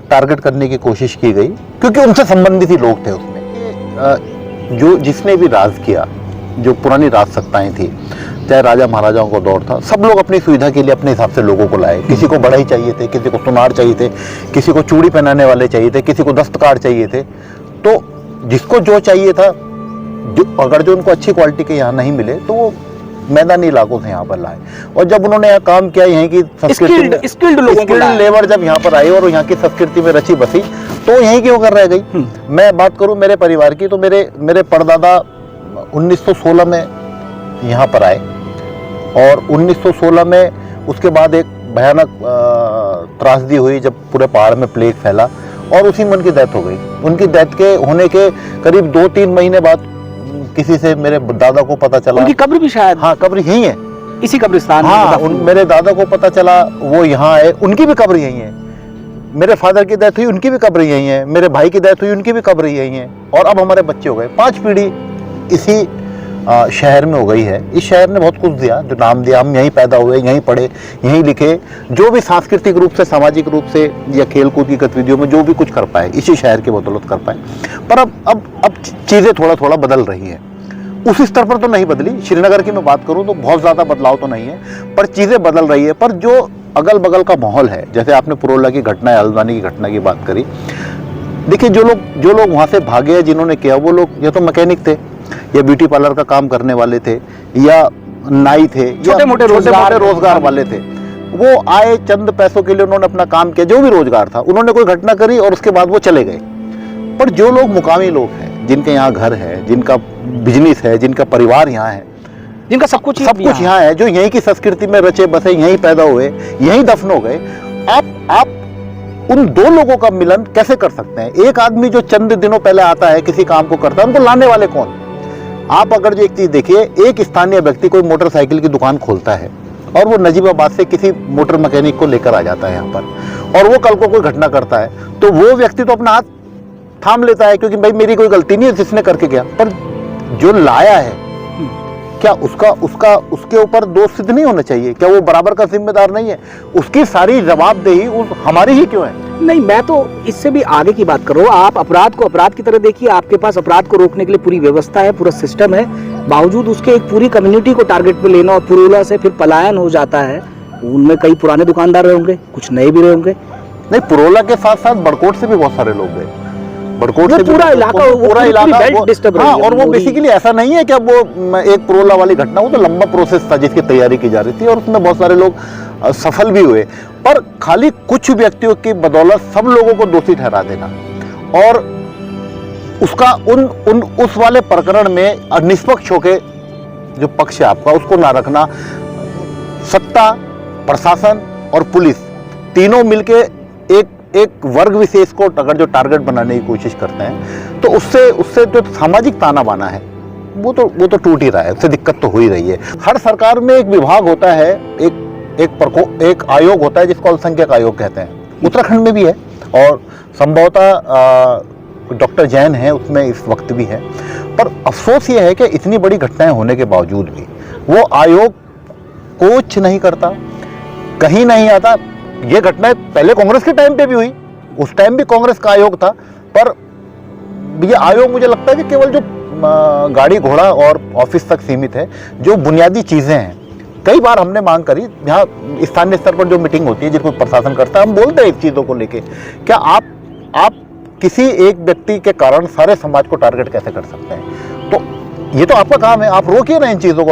टारगेट करने की कोशिश की गई, क्योंकि उनसे संबंधित ही लोग थे उसमें। जो जिसने भी राज किया, जो पुरानी राज सत्ताएं थी, चाहे राजा महाराजाओं का दौर था, सब लोग अपनी सुविधा के लिए अपने हिसाब से लोगों को लाए। किसी को बढ़ई चाहिए थे, किसी को सुनार चाहिए थे, किसी को चूड़ी पहनाने वाले चाहिए थे, किसी को दस्तकार चाहिए थे। तो जिसको जो चाहिए था, अगर जो उनको अच्छी क्वालिटी के यहाँ नहीं मिले, तो वो मैदानी इलाकों से यहाँ पर लाए। और जब उन्होंने यहाँ काम किया, यहाँ की स्किल्ड लेबर जब यहाँ पर आई और यहाँ की संस्कृति में रची बसी, तो यहीं की होकर रह गई। मैं बात करूँ मेरे परिवार की, तो मेरे परदादा 1916 में यहाँ पर आए, और 1916 में उसके बाद एक भयानक त्रासदी हुई जब पूरे पहाड़ में प्लेग फैला, और उसी में उनकी डेथ हो गई। उनकी डेथ के होने के करीब 2-3 महीने बाद किसी से मेरे दादा को पता चला, उनकी कब्र भी शायद, हाँ, कब्र यही है, इसी कब्रिस्तान में। हाँ, मेरे दादा को पता चला, वो यहाँ आए, उनकी भी कब्र यही है। मेरे फादर की डेथ हुई, उनकी भी कब्र यही है। मेरे भाई की डेथ हुई, उनकी भी कब्र यही है। और अब हमारे बच्चे हो गए, 5 पीढ़ी इसी शहर में हो गई है। इस शहर ने बहुत कुछ दिया, जो नाम दिया, हम यहीं पैदा हुए, यहीं पढ़े, यहीं लिखे, जो भी सांस्कृतिक रूप से, सामाजिक रूप से या खेलकूद की गतिविधियों में जो भी कुछ कर पाए, इसी शहर की बदौलत कर पाए। पर अब चीज़ें थोड़ा बदल रही हैं। उस स्तर पर तो नहीं बदली, श्रीनगर की मैं बात करूं तो बहुत ज़्यादा बदलाव तो नहीं है, पर चीज़ें बदल रही है। पर जो अगल बगल का माहौल है, जैसे आपने पुरोला की घटना, हल्द्वानी की घटना की बात करी, देखिए, जो लोग वहाँ से भागे हैं, जिन्होंने किया, वो लोग या तो मैकेनिक थे, या ब्यूटी पार्लर का काम करने वाले थे, या नाई थे, छोटे मोटे रोजगार वाले थे। वो आए, चंद पैसों के लिए उन्होंने अपना काम किया, जो भी रोजगार था, उन्होंने कोई घटना करी और उसके बाद वो चले गए। पर जो लोग मुकामी लोग हैं, जिनके यहाँ घर है, जिनका बिजनेस है, जिनका परिवार यहाँ है, जिनका सब कुछ यहाँ है, जो यहीं की संस्कृति में रचे बसे, यहीं पैदा हुए, यहीं दफन हो गए, आप उन दो लोगों का मिलन कैसे कर सकते हैं? एक आदमी जो चंद दिनों पहले आता है, किसी काम को करता है, उनको लाने वाले कौन? आप अगर जो एक चीज देखिए, एक स्थानीय व्यक्ति कोई मोटरसाइकिल की दुकान खोलता है और वो नजीबाबाद से किसी मोटर मैकेनिक को लेकर आ जाता है यहाँ पर, और वो कल को कोई घटना करता है, तो वो व्यक्ति तो अपना हाथ थाम लेता है, क्योंकि भाई मेरी कोई गलती नहीं है, जिसने करके गया। पर जो लाया है, क्या उसके ऊपर दोष सिद्ध नहीं होना चाहिए? क्या वो बराबर का जिम्मेदार नहीं है? उसकी सारी जवाबदेही हमारी ही क्यों है? नहीं, मैं तो इससे भी आगे की बात कर रहा हूँ। आप अपराध को अपराध की तरह देखिए, आपके पास अपराध को रोकने के लिए पूरी व्यवस्था है, पूरा सिस्टम है, बावजूद उसके एक पूरी कम्युनिटी को टारगेट पे लेना, और पुरोला से फिर पलायन हो जाता है। उनमें कई पुराने दुकानदार रहे होंगे, कुछ नए भी रहे होंगे। नहीं, पुरोला के साथ साथ बड़कोट से भी बहुत सारे लोग गए, बड़कोट से पूरा इलाका, हाँ, और वो बेसिकली ऐसा नहीं है कि अब वो एक पुरोला वाली घटना, वो तो लंबा प्रोसेस था जिसकी तैयारी की जा रही थी, और उसमें बहुत सारे लोग सफल भी हुए। पर खाली कुछ व्यक्तियों की बदौलत सब लोगों को दोषी ठहरा देना, और उसका उस वाले प्रकरण में निष्पक्ष होके जो पक्ष है आपका, उसको ना रखना, सत्ता, प्रशासन और पुलिस तीनों मिलके एक वर्ग विशेष को अगर जो टारगेट बनाने की कोशिश करते हैं, तो उससे जो सामाजिक ताना बाना है, वो तो टूट ही रहा है, उससे दिक्कत तो हो ही रही है। हर सरकार में एक विभाग होता है, एक आयोग होता है जिसको अल्पसंख्यक आयोग कहते हैं। उत्तराखंड में भी है, और संभवतः डॉक्टर जैन है उसमें इस वक्त भी है। पर अफसोस ये है कि इतनी बड़ी घटनाएं होने के बावजूद भी वो आयोग कुछ नहीं करता, कहीं नहीं आता। ये घटनाएं पहले कांग्रेस के टाइम पे भी हुई, उस टाइम भी कांग्रेस का आयोग था, पर ये आयोग मुझे लगता है कि केवल जो गाड़ी घोड़ा और ऑफिस तक सीमित है। जो बुनियादी चीजें हैं, कई बार हमने मांग करी, यहाँ स्थानीय स्तर पर जो मीटिंग होती है जिसको प्रशासन करता है, हम बोलते हैं इस चीज़ों को लेके, क्या आप किसी एक व्यक्ति के कारण सारे समाज को टारगेट कैसे कर सकते हैं? तो ये तो आपका काम है, आप रोकिए ना इन चीज़ों को।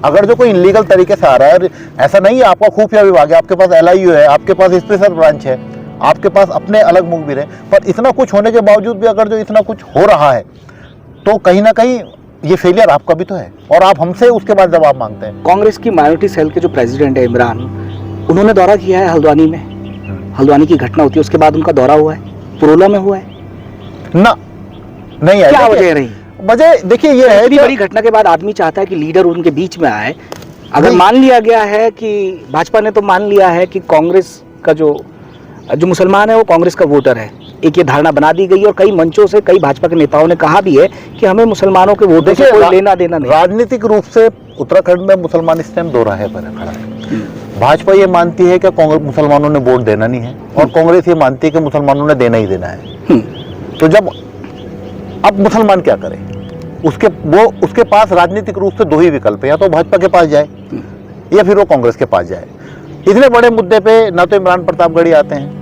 अगर जो कोई इलीगल तरीके से आ रहा है, ऐसा नहीं है आपका खुफिया विभाग है, आपके पास LIU है, आपके पास स्पेशल ब्रांच है, आपके पास अपने अलग मुखबिर है, पर इतना कुछ होने के बावजूद भी अगर जो इतना कुछ हो रहा है तो कहीं ना कहीं ये फेलियर आपका भी तो है, और आप हमसे उसके बाद जवाब मांगते हैं। कांग्रेस की माइनॉरिटी सेल के जो प्रेसिडेंट है इमरान, उन्होंने दौरा किया है हल्द्वानी में। हल्द्वानी की घटना होती है उसके बाद उनका दौरा हुआ है, पुरोला में हुआ है ना, नहीं है। क्या वजह रही? वजह देखिए ये है, इतनी बड़ी घटना के बाद आदमी चाहता है कि लीडर उनके बीच में आए। अगर मान लिया गया है कि भाजपा ने तो मान लिया है कि कांग्रेस का जो मुसलमान है वो कांग्रेस का वोटर है, एक ये धारणा बना दी गई, और कई मंचों से कई भाजपा के नेताओं ने कहा भी है कि हमें मुसलमानों के वोटों से कोई लेना देना नहीं। राजनीतिक रूप से उत्तराखंड में मुसलमान इस टाइम दो राहें पर खड़ा है। भाजपा ये मानती है कि कांग्रेस मुसलमानों ने वोट देना नहीं है, और कांग्रेस ये मानती है कि मुसलमानों ने देना ही देना है। तो जब अब मुसलमान क्या करे, उसके पास राजनीतिक रूप से दो ही विकल्प है, या तो भाजपा के पास जाए या फिर वो कांग्रेस के पास जाए। इतने बड़े मुद्दे पे ना तो इमरान प्रतापगढ़ी आते हैं,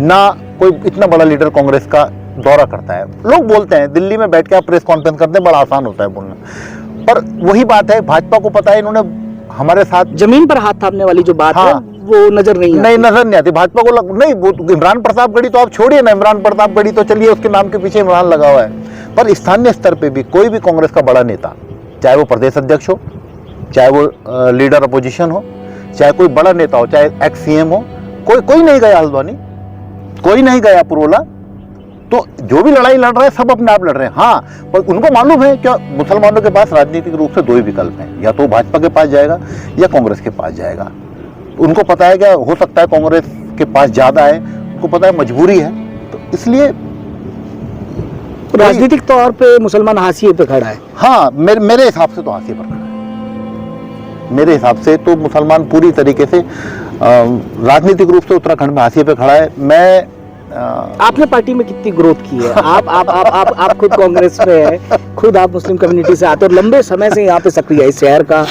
ना कोई इतना बड़ा लीडर कांग्रेस का दौरा करता है। लोग बोलते हैं दिल्ली में बैठ के आप प्रेस कॉन्फ्रेंस करते हैं, बड़ा आसान होता है बोलना, पर वही बात है, भाजपा को पता है इन्होंने हमारे साथ जमीन पर हाथ थापने वाली जो बात है वो नजर नहीं आती भाजपा को। नहीं, वो इमरान प्रतापगढ़ी तो आप छोड़िए ना, इमरान प्रतापगढ़ी तो चलिए, उसके नाम के पीछे इमरान लगा हुआ है, पर स्थानीय स्तर पे भी कोई भी कांग्रेस का बड़ा नेता, चाहे वो प्रदेश अध्यक्ष हो, चाहे वो लीडर अपोजिशन हो, चाहे कोई बड़ा नेता हो, चाहे एक्स CM हो, कोई नहीं गया हल्द्वानी, कोई नहीं गया पुरोला। तो जो भी लड़ाई लड़ रहे हैं सब अपने आप लड़ रहे हैं। हाँ, पर उनको मालूम है कि मुसलमानों के पास राजनीतिक रूप से दो ही विकल्प हैं, या तो भाजपा के पास जाएगा या कांग्रेस के पास जाएगा। उनको पता है कि हो सकता है कांग्रेस के पास ज्यादा है, उनको पता है मजबूरी है, तो इसलिए राजनीतिक तौर पे मुसलमान हाशिए पे खड़ा है। हाँ, मेरे हिसाब से तो हाशिए पर खड़ा है। मेरे हिसाब से तो मुसलमान पूरी तरीके से राजनीतिक रूप से उत्तराखंड में हाशिए पे खड़ा है। आपने पार्टी में कितनी ग्रोथ की है? आप खुद कांग्रेस में है, खुद आप मुस्लिम कम्युनिटी से आते और लंबे समय से यहाँ पे सक्रिय है। इस शहर का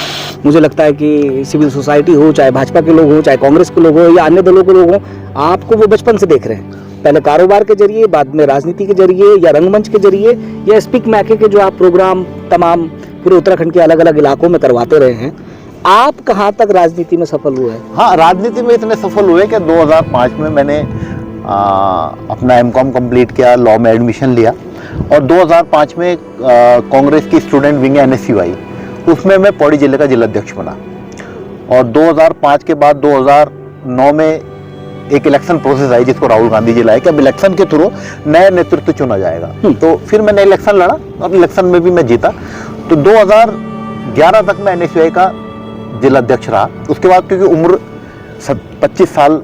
मुझे लगता है कि सिविल सोसाइटी हो, चाहे भाजपा के लोग हो, चाहे कांग्रेस के लोग हो, या अन्य दलों के लोग हो, आपको वो बचपन से देख रहे हैं, पहले कारोबार के जरिए, बाद में राजनीति के जरिए, या रंगमंच के जरिए, या स्पीक मैके के जो आप प्रोग्राम तमाम पूरे उत्तराखंड के अलग अलग इलाकों में करवाते रहे हैं। आप कहाँ तक राजनीति में सफल हुए? हाँ, राजनीति में इतने सफल हुए कि 2005 में मैंने अपना M.Com कंप्लीट किया, लॉ में एडमिशन लिया, और 2005 में कांग्रेस की स्टूडेंट विंग NSUI, उसमें मैं पौड़ी जिले का जिलाध्यक्ष बना। और 2005 के बाद 2009 में एक इलेक्शन प्रोसेस आई जिसको राहुल गांधी जी लाए कि अब इलेक्शन के थ्रू नया नेतृत्व चुना जाएगा। तो फिर मैंने इलेक्शन लड़ा और इलेक्शन में भी मैं जीता। तो 2011 तक मैं NSUI का जिलाध्यक्ष रहा। उसके बाद क्योंकि उम्र 25 साल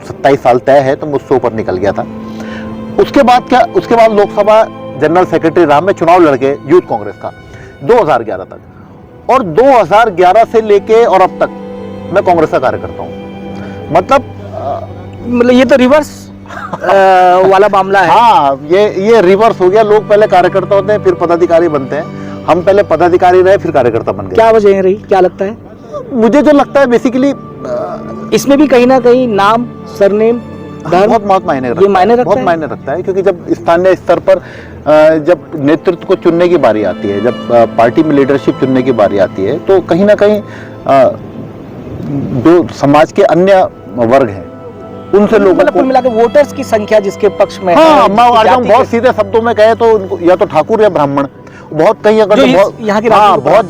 27 साल तय है तो मुझसे ऊपर निकल गया था। उसके बाद लोकसभा जनरल सेक्रेटरी रहा मैं, चुनाव लड़के यूथ कांग्रेस का 2011 तक, और 2011 से लेके और अब तक मैं कांग्रेस का कार्यकर्ता हूँ। मतलब ये तो रिवर्स वाला मामला है। हाँ, ये रिवर्स हो गया। लोग पहले कार्यकर्ता होते हैं फिर पदाधिकारी बनते हैं, हम पहले पदाधिकारी रहे फिर कार्यकर्ता बन गए। क्या वजह रही, क्या लगता है? मुझे जो लगता है बेसिकली इसमें भी कहीं ना कहीं नाम, सरनेम, बहुत मायने रखता है, क्योंकि जब स्थानीय स्तर पर जब नेतृत्व को चुनने की बारी आती है, जब पार्टी में लीडरशिप चुनने की बारी आती है, तो कहीं ना कहीं जो समाज के अन्य वर्ग हैं उनसे लोगों को मिला के वोटर्स की संख्या जिसके पक्ष में हाँ, मैं बहुत सीधे शब्दों में कहे तो उनको या तो ठाकुर या ब्राह्मण, बहुत कहीं अगर यहाँ की बहुत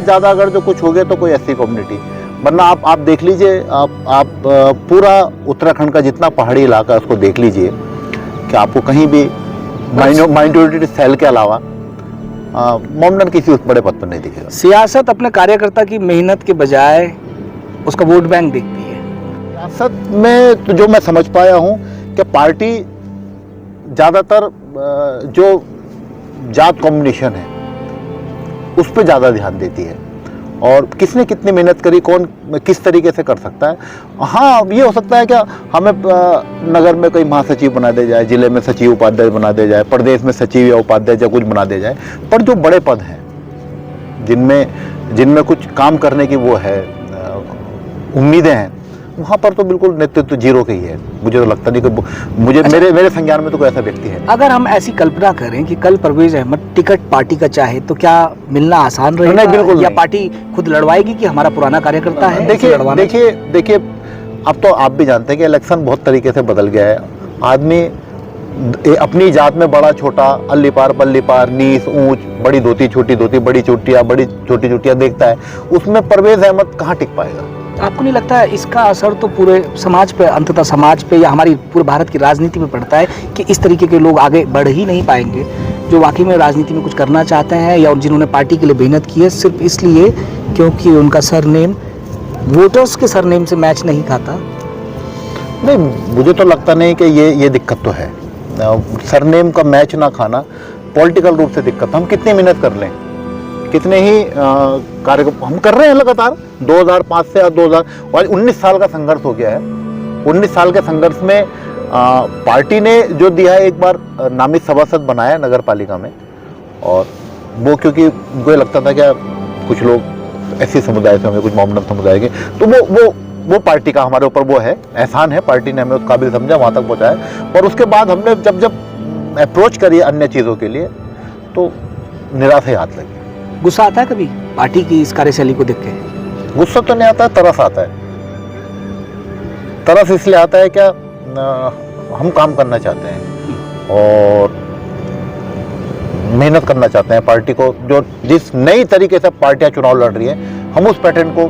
ज्यादा अगर जो कुछ हो गए तो कोई SC कम्युनिटी, वरना आप देख लीजिए, आप पूरा उत्तराखंड का जितना पहाड़ी इलाका है उसको देख लीजिए कि आपको कहीं भी माइनॉरिटी सेल के अलावा मोमडन किसी उस बड़े पद पर नहीं दिखेगा। सियासत अपने कार्यकर्ता की मेहनत के बजाय उसका वोट बैंक देखती है। सियासत में तो जो मैं समझ पाया हूँ कि पार्टी ज़्यादातर जो जात कॉम्बिनेशन है उस पर ज़्यादा ध्यान देती है, और किसने कितनी मेहनत करी, कौन किस तरीके से कर सकता है। हाँ, ये हो सकता है क्या हमें नगर में कोई महासचिव बना दिया जाए, जिले में सचिव उपाध्यक्ष बना दिया जाए, प्रदेश में सचिव या उपाध्यक्ष या कुछ बना दिया जाए, पर जो बड़े पद हैं जिनमें कुछ काम करने की वो है उम्मीदें हैं, वहाँ पर तो बिल्कुल नेतृत्व जीरो का ही है। मुझे तो लगता नहीं कि मुझे मेरे संज्ञान में तो कोई ऐसा व्यक्ति है। अगर हम ऐसी कल्पना करें कि कल परवेज अहमद टिकट पार्टी का चाहे तो क्या मिलना आसान रहेगा? नहीं, बिल्कुल या नहीं। पार्टी खुद लड़वाएगी कि हमारा पुराना कार्यकर्ता है? देखिए अब तो आप भी जानते हैं कि इलेक्शन बहुत तरीके से बदल गया है। आदमी अपनी जात में बड़ा छोटा, अल्ली पार पल्ली पार, नीच ऊंच, बड़ी धोती छोटी धोती, बड़ी चोटियाँ बड़ी छोटी चोटियाँ देखता है। उसमें परवेज अहमद कहाँ टिक पाएगा? आपको नहीं लगता है इसका असर तो पूरे समाज पे, अंततः समाज पे या हमारी पूरे भारत की राजनीति में पड़ता है कि इस तरीके के लोग आगे बढ़ ही नहीं पाएंगे जो वाकई में राजनीति में कुछ करना चाहते हैं या जिन्होंने पार्टी के लिए मेहनत की है सिर्फ इसलिए क्योंकि उनका सरनेम वोटर्स के सरनेम से मैच नहीं खाता? नहीं, मुझे तो लगता नहीं कि ये दिक्कत तो है। सरनेम का मैच ना खाना पॉलिटिकल रूप से दिक्कत। हम कितनी मेहनत कर लें, कितने ही कार्यक्रम हम कर रहे हैं लगातार। 2005 से 19 साल का संघर्ष हो गया है। 19 साल के संघर्ष में पार्टी ने जो दिया है, एक बार नामित सभासद बनाया नगर पालिका में, और वो क्योंकि मुझे लगता था कि कुछ लोग ऐसे समुदाय से होंगे, कुछ मोहम्मदन समुदाय के, तो वो पार्टी का हमारे ऊपर वो है एहसान है, पार्टी ने हमें उस काबिल समझा, वहाँ तक पहुँचाया। पर उसके बाद हमने जब अप्रोच करी अन्य चीज़ों के लिए तो निराशा ही हाथ लगी। गुस्सा आता है कभी पार्टी की इस कार्यशैली को देख के? गुस्सा तो नहीं आता, तरस आता है। तरस इसलिए आता है क्या, हम काम करना चाहते हैं और मेहनत करना चाहते हैं। पार्टी को जो जिस नई तरीके से पार्टियां चुनाव लड़ रही है, हम उस पैटर्न को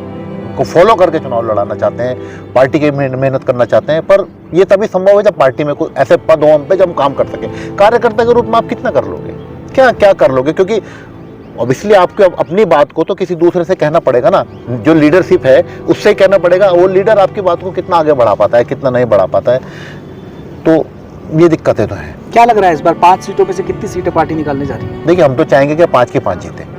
फॉलो करके चुनाव लड़ाना चाहते हैं, पार्टी की मेहनत करना चाहते हैं। पर ये तभी संभव है जब पार्टी में कोई ऐसे पद हो हम पे जब हम काम कर सकें। कार्यकर्ता के रूप में आप कितना कर लोगे, क्या कर लोगे? क्योंकि ऑब्वियसली आपको अपनी बात को तो किसी दूसरे से कहना पड़ेगा ना, जो लीडरशिप है उससे कहना पड़ेगा। वो लीडर आपकी बात को कितना आगे बढ़ा पाता है, कितना नहीं बढ़ा पाता है, तो ये दिक्कतें तो है। क्या लग रहा है इस बार 5 सीटों में से कितनी सीटें पार्टी निकालने जा रही है? देखिए, हम तो चाहेंगे कि 5 की 5 जीते।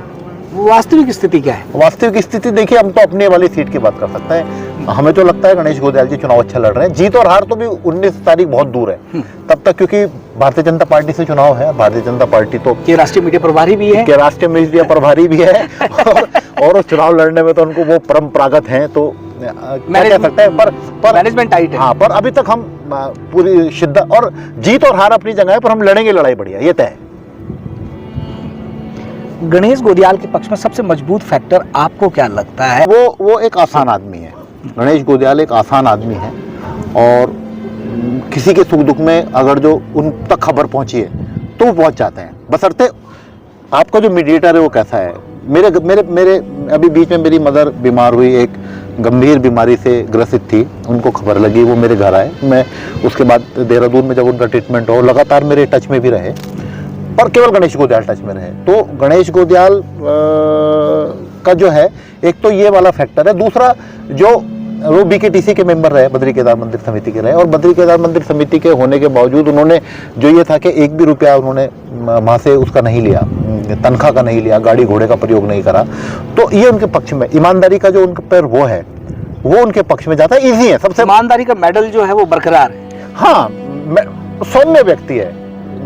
वास्तविक स्थिति क्या है? वास्तविक स्थिति देखिए, हम तो अपने वाली सीट की बात कर सकते हैं। हमें तो लगता है गणेश गोदयाल जी चुनाव अच्छा लड़ रहे हैं। जीत और हार तो भी 19 तारीख बहुत दूर है तब तक, क्योंकि भारतीय जनता पार्टी से चुनाव है। भारतीय जनता पार्टी तो के राष्ट्रीय मीडिया प्रभारी भी है, भी है और चुनाव लड़ने में तो उनको वो परंपरागत हैं, तो क्या कह सकते हैं। पर मैनेजमेंट टाइट है। हाँ, पर अभी तक हम पूरी शिद्दत, और जीत और हार अपनी जगह है, पर हम लड़ेंगे लड़ाई बढ़िया, ये तय है। गणेश गोदयाल के पक्ष में सबसे मजबूत फैक्टर आपको क्या लगता है? वो एक आसान आदमी है। गणेश गोदयाल एक आसान आदमी है, और किसी के सुख दुख में अगर जो उन तक खबर पहुंची है तो वो पहुंच जाते हैं, बशर्ते आपका जो मीडिएटर है वो कैसा है। मेरे अभी बीच में मेरी मदर बीमार हुई, एक गंभीर बीमारी से ग्रसित थी, उनको खबर लगी, वो मेरे घर आए। मैं उसके बाद देहरादून में जब उनका ट्रीटमेंट हो, लगातार मेरे टच में भी रहे, पर केवल गणेश गोदयाल टच में रहे। तो गणेश गोदयाल का जो है, एक तो ये वाला फैक्टर है। दूसरा, जो वो BKTC के मेंबर रहे, बद्री केदार मंदिर समिति के रहे, और बद्री केदार मंदिर समिति के होने के बावजूद उन्होंने जो ये था कि एक भी रुपया उन्होंने वहाँ से उसका नहीं लिया, तनख्वाह का नहीं लिया, गाड़ी घोड़े का प्रयोग नहीं करा, तो ये उनके पक्ष में ईमानदारी का जो उनके पर वो है, वो उनके पक्ष में जाता है। ईजी है सबसे, ईमानदारी का मेडल जो है वो बरकरार है। हाँ, सौम्य व्यक्ति है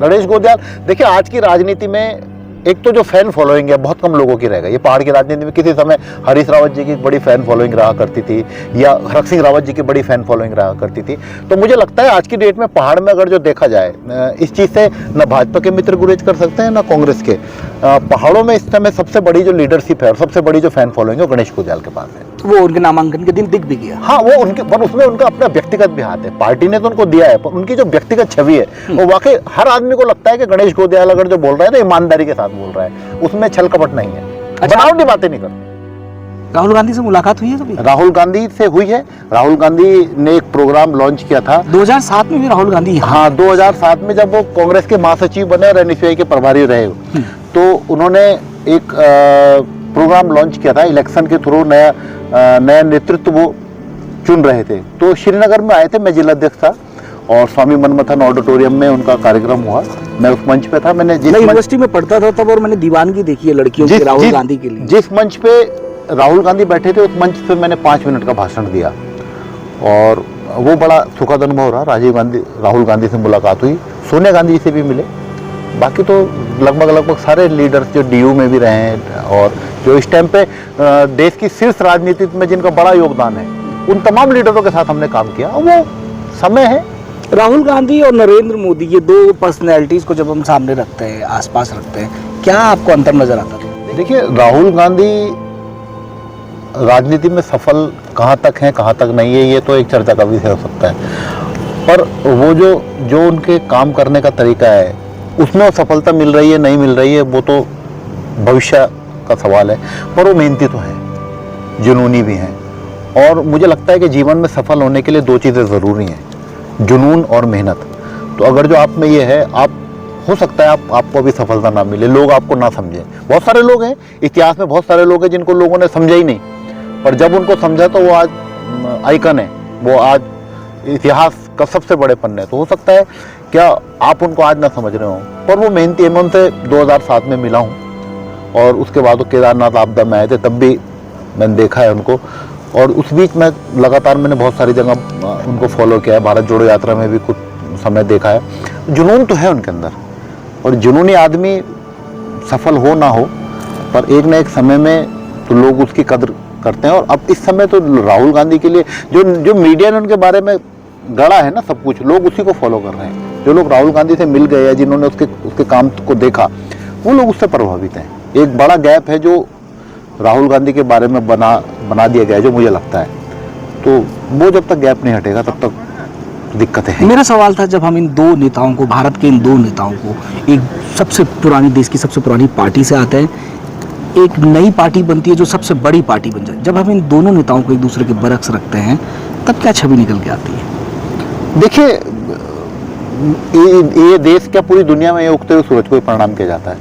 गणेश गोदयाल। देखिए, आज की राजनीति में एक तो जो फैन फॉलोइंग है बहुत कम लोगों की रह गई। ये पहाड़ की राजनीति में किसी समय हरीश रावत जी की बड़ी फैन फॉलोइंग रहा करती थी, या हरक सिंह रावत जी की बड़ी फैन फॉलोइंग रहा करती थी। तो मुझे लगता है आज की डेट में पहाड़ में अगर जो देखा जाए, इस चीज़ से न भाजपा के मित्र गुरेज कर सकते हैं न कांग्रेस के। पहाड़ों में इस समय सबसे बड़ी जो लीडरशिप है और सबसे बड़ी जो फैन फॉलोइंग है, गणेश गोदयाल के पास है। वो उनके नामांकन के दिन दिख भी गया। हाँ, वो उनके, पर उसमें उनका अपना व्यक्तिगत भी हाथ है। पार्टी ने तो उनको दिया है, पर उनकी जो व्यक्तिगत छवि है, वो वाकई हर आदमी को लगता है कि गणेश गोदयाल अगर जो बोल रहा है तो ईमानदारी के साथ बोल रहा है, उसमें छल कपट नहीं है, बनावटी बातें नहीं करते। राहुल गांधी से मुलाकात हुई है कभी? राहुल गांधी से हुई है। राहुल गांधी ने एक प्रोग्राम लॉन्च किया था 2007 में भी राहुल गांधी। हाँ, 2007 में जब वो कांग्रेस के महासचिव बने और NSUI के प्रभारी रहे, तो उन्होंने एक प्रोग्राम लॉन्च किया था। इलेक्शन के थ्रू नया नेतृत्व वो चुन रहे थे। तो श्रीनगर में आए थे, मैं जिलाध्यक्ष था, और स्वामी मनमथन ऑडिटोरियम में उनका कार्यक्रम हुआ। मैं उस मंच पे था। मैंने यूनिवर्सिटी में पढ़ता था तब, और मैंने दीवानगी देखी है लड़कियों की राहुल गांधी के लिए। जिस मंच पे राहुल गांधी बैठे थे उस मंच पे, मैंने 5 मिनट का भाषण दिया और वो बड़ा सुखद अनुभव रहा। राहुल गांधी से मुलाकात हुई, सोनिया गांधी से भी मिले, बाकी तो लगभग सारे लीडर्स जो डीयू में भी रहे हैं और जो इस टाइम पे देश की शीर्ष राजनीति में जिनका बड़ा योगदान है, उन तमाम लीडरों के साथ हमने काम किया। वो समय है। राहुल गांधी और नरेंद्र मोदी, ये दो पर्सनैलिटीज को जब हम सामने रखते हैं, आसपास रखते हैं, क्या आपको अंतर नजर आता है? देखिए, राहुल गांधी राजनीति में सफल कहाँ तक हैं, कहाँ तक नहीं है, ये तो एक चर्चा का विषय हो सकता है। पर वो जो उनके काम करने का तरीका है, उसमें वो सफलता मिल रही है नहीं मिल रही है, वो तो भविष्य का सवाल है। पर वो मेहनती तो हैं, जुनूनी भी हैं, और मुझे लगता है कि जीवन में सफल होने के लिए 2 चीज़ें ज़रूरी हैं, जुनून और मेहनत। तो अगर जो आप में ये है, आप हो सकता है आपको अभी सफलता ना मिले, लोग आपको ना समझें। बहुत सारे लोग हैं, इतिहास में बहुत सारे लोग हैं जिनको लोगों ने समझा ही नहीं, पर जब उनको समझा तो वो आज आइकन है, वो आज इतिहास का सबसे बड़े पन्ने। तो हो सकता है क्या आप उनको आज ना समझ रहे हो, पर वो मेहनती है। मैं उनसे 2007 में मिला हूँ और उसके बाद वो केदारनाथ आपदा में आए थे, तब भी मैंने देखा है उनको। और उस बीच में लगातार मैंने बहुत सारी जगह उनको फॉलो किया है, भारत जोड़ो यात्रा में भी कुछ समय देखा है। जुनून तो है उनके अंदर, और जुनूनी आदमी सफल हो ना हो, पर एक ना एक समय में तो लोग उसकी कदर करते हैं। और अब इस समय तो राहुल गांधी के लिए जो मीडिया ने उनके बारे में गढ़ा है ना सब कुछ, लोग उसी को फॉलो कर रहे हैं। जो लोग राहुल गांधी से मिल गए या जिन्होंने उसके काम को देखा, वो लोग उससे प्रभावित हैं। एक बड़ा गैप है जो राहुल गांधी के बारे में बना दिया गया है, जो मुझे लगता है। तो वो जब तक गैप नहीं हटेगा तब तक दिक्कतें हैं। मेरा सवाल था, जब हम इन दो नेताओं को, भारत के इन दो नेताओं को, एक सबसे पुरानी, देश की सबसे पुरानी पार्टी से आते हैं, एक नई पार्टी बनती है जो सबसे बड़ी पार्टी बन जाए, जब हम इन दोनों नेताओं को एक दूसरे के बरक्स रखते हैं, तब क्या छवि निकल के आती है? देखिए, ये देश क्या पूरी दुनिया में ये उगते हुए सूरज को ही प्रणाम किया जाता है।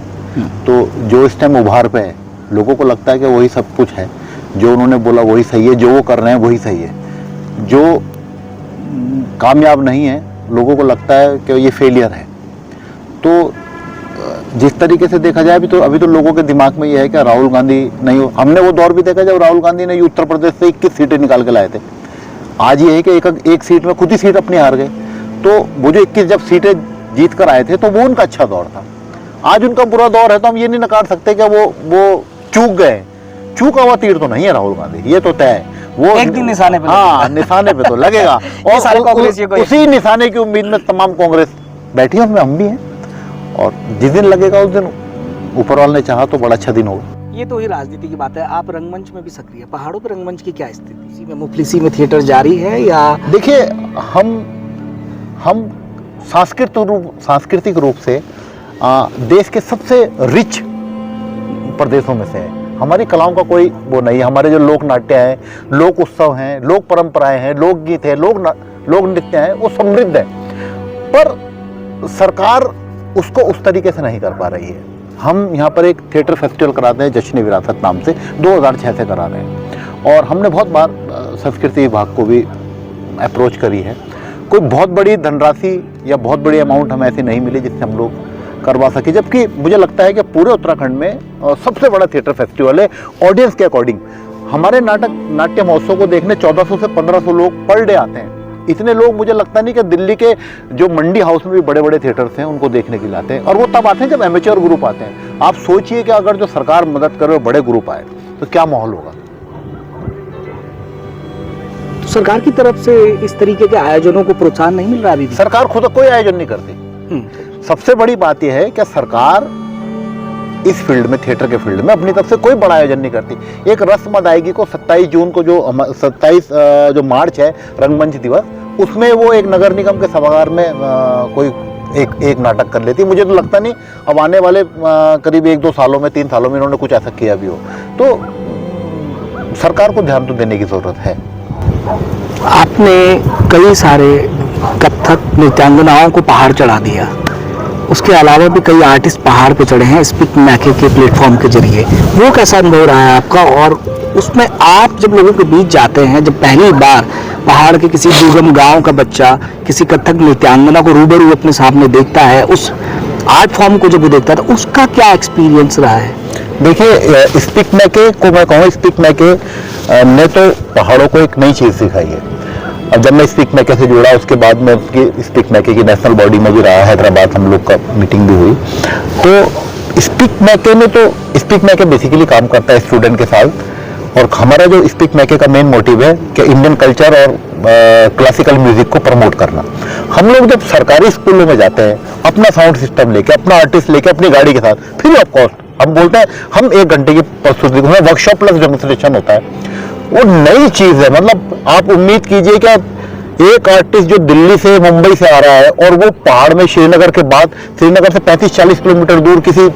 तो जो इस टाइम उभार पे है, लोगों को लगता है कि वही सब कुछ है, जो उन्होंने बोला वही सही है, जो वो कर रहे हैं वही सही है। जो कामयाब नहीं है, लोगों को लगता है कि ये फेलियर है। तो जिस तरीके से देखा जाए, अभी तो लोगों के दिमाग में ये है कि राहुल गांधी नहीं हो। हमने वो दौर भी देखा जब राहुल गांधी ने उत्तर प्रदेश से 21 सीटें निकाल के लाए थे। आज ये है कि एक सीट में खुद ही सीट अपनी हार गए। तो वो जो 21 जब सीटें जीत कर आए थे, तो वो उनका अच्छा दौर था। आज उनका बुरा दौर है, तो हम ये नहीं नकार सकते कि वो चूक गए। चूका हुआ तीर तो नहीं है राहुल गांधी, ये तो तय है। वो एक दिन निशाने पे, हाँ, निशाने पे तो लगेगा। और उसी निशाने की उम्मीद में तमाम कांग्रेस बैठी है, उसमें हम भी हैं। और जिस दिन लगेगा उस दिन ऊपर वाले ने चाहा तो बड़ा अच्छा दिन होगा। ये तो ही राजनीति की बात है। आप रंगमंच में भी सक्रिय, पहाड़ों पर रंगमंच की क्या स्थिति? इसी में मुफलिसी में थिएटर जारी है या? देखिए, हम सांस्कृतिक रूप से देश के सबसे रिच प्रदेशों में से है। हमारी कलाओं का कोई वो नहीं है। हमारे जो लोक नाट्य हैं, लोक उत्सव हैं, लोक परंपराएं हैं, लोकगीत है, लोक नृत्य हैं, वो समृद्ध है। पर सरकार उसको उस तरीके से नहीं कर पा रही है। हम यहाँ पर एक थिएटर फेस्टिवल कराते हैं जश्न विरासत नाम से, 2006 से करा रहे हैं। और हमने बहुत बार संस्कृति विभाग को भी अप्रोच करी है। कोई बहुत बड़ी धनराशि या बहुत बड़ी अमाउंट हमें ऐसी नहीं मिली जिससे हम लोग करवा सके। जबकि मुझे लगता है कि पूरे उत्तराखंड में सबसे बड़ा थिएटर फेस्टिवल है ऑडियंस के अकॉर्डिंग। हमारे नाट्य महोत्सव को देखने 1400 से 1500 लोग पर डे आते हैं। इतने लोग मुझे लगता नहीं कि दिल्ली के जो मंडी हाउस में भी बड़े बड़े थिएटर्स हैं उनको देखने के लिए आते हैं। और वो तब आते हैं जब एमेच्योर ग्रुप आते हैं। आप सोचिए कि अगर जो सरकार मदद करे बड़े ग्रुप आए तो क्या माहौल होगा। तो सरकार की तरफ से इस तरीके के आयोजनों को प्रोत्साहन नहीं मिल रहा अभी? सरकार खुद कोई आयोजन नहीं करती। सबसे बड़ी बात यह है कि सरकार इस फील्ड में, थिएटर के फील्ड में, अपनी तरफ से कोई बड़ा आयोजन नहीं करती। एक रस्म अदायगी को 27 जून को जो मार्च है रंगमंच दिवस, उसमें वो एक नगर निगम के सभागार में कोई एक नाटक कर लेती। मुझे तो लगता नहीं अब आने वाले करीब 1-2 सालों में, 3 सालों में इन्होंने कुछ ऐसा किया भी हो। तो सरकार को ध्यान तो देने की जरूरत है। आपने कई सारे कथक नृत्यांगनाओं को पहाड़ चढ़ा दिया, उसके अलावा भी कई आर्टिस्ट पहाड़ पे चढ़े हैं स्पीक मैके के प्लेटफॉर्म के जरिए। वो कैसा अनुभव रहा है आपका? और उसमें आप जब लोगों के बीच जाते हैं, जब पहली बार पहाड़ के किसी दुर्गम गांव का बच्चा किसी कथक नृत्यांगना को रूबरू अपने सामने देखता है, उस आर्ट फॉर्म को जब वो देखता था उसका क्या एक्सपीरियंस रहा है? देखिए, स्पीक मैके को मैं कहूँ, स्पीक मैके ने तो पहाड़ों को एक नई चीज़ सिखाई है। अब जब मैं स्पीक मैके से जुड़ा, उसके बाद में उसकी स्पीक मैके की नेशनल बॉडी में भी रहा, हैदराबाद हम लोग का मीटिंग भी हुई। तो स्पीक मैके में तो स्पीक मैके बेसिकली काम करता है स्टूडेंट के साथ, और हमारा जो स्पीक मैके का मेन मोटिव है कि इंडियन कल्चर और क्लासिकल म्यूजिक को प्रमोट करना। हम लोग जब सरकारी स्कूलों में जाते हैं अपना साउंड सिस्टम लेके, अपना आर्टिस्ट लेके, अपनी गाड़ी के साथ, फ्री ऑफ कॉस्ट हम बोलते हैं हम 1 घंटे की प्रस्तुति, वर्कशॉप प्लस डेमोन्स्ट्रेशन होता है। वो नई चीज है। मतलब आप उम्मीद कीजिए कि एक आर्टिस्ट जो दिल्ली से मुंबई से आ रहा है और वो पहाड़ में श्रीनगर के बाद, श्रीनगर से 35-40 किलोमीटर दूर किसी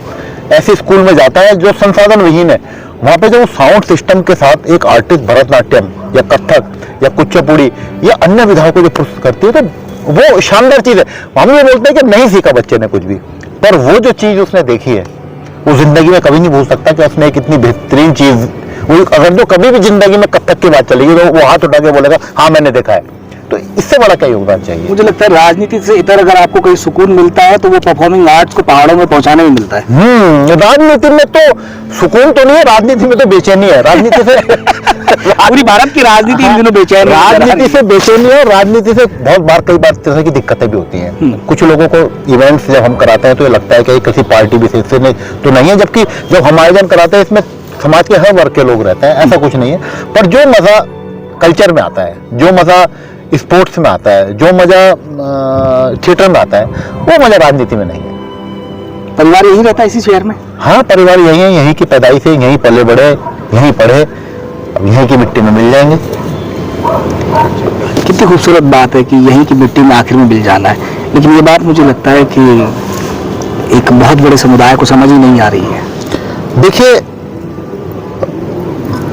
ऐसे स्कूल में जाता है जो संसाधन विहीन है, वहां पे जो साउंड सिस्टम के साथ एक आर्टिस्ट भरतनाट्यम या कथक या कुचिपुड़ी या अन्य विधाओं को जो प्रस्तुत करती है, तो वो शानदार चीज है। हम ये बोलते हैं कि नहीं सीखा बच्चे ने कुछ भी, पर वो जो चीज उसने देखी है वो जिंदगी में कभी नहीं भूल सकता कि उसने एक इतनी बेहतरीन चीज, वो अगर जो कभी भी जिंदगी में कथक की बात चलेगी तो वो हाथ उठा के बोलेगा हाँ मैंने देखा है। तो इससे बड़ा क्या योगदान चाहिए? मुझे लगता है राजनीति से इधर अगर आपको कोई सुकून मिलता है तो वो परफॉर्मिंग आर्ट्स को पहाड़ों में पहुंचाने में मिलता है। राजनीति में तो सुकून तो नहीं है, राजनीति में तो बेचैनी है। राजनीति से पूरी भारत की राजनीति इन दिनों बेचैन है। राजनीति से बेचैनी है, और राजनीति से बहुत बार कई बार तरह की दिक्कतें भी होती हैं। कुछ लोगों को इवेंट्स जब हम कराते हैं तो ये लगता है कि किसी पार्टी विशेष से तो नहीं है, जबकि जब हम आयोजन कराते हैं इसमें समाज के हर वर्ग के लोग रहते हैं, ऐसा कुछ नहीं है। पर जो मजा कल्चर में आता है, जो मजा स्पोर्ट्स में आता है, जो मजा थिएटर में आता है, वो मजा राजनीति में नहीं है। परिवार यही रहता है इसी शहर में? हाँ, परिवार यही है, यहीं की पैदाइश से, यहीं पले बड़े, यहीं पढ़े, अब यहीं की मिट्टी में मिल जाएंगे। कितनी खूबसूरत बात है कि यहीं की मिट्टी में आखिर में मिल जाना है। लेकिन ये बात मुझे लगता है कि एक बहुत बड़े समुदाय को समझ ही नहीं आ रही है। देखिए,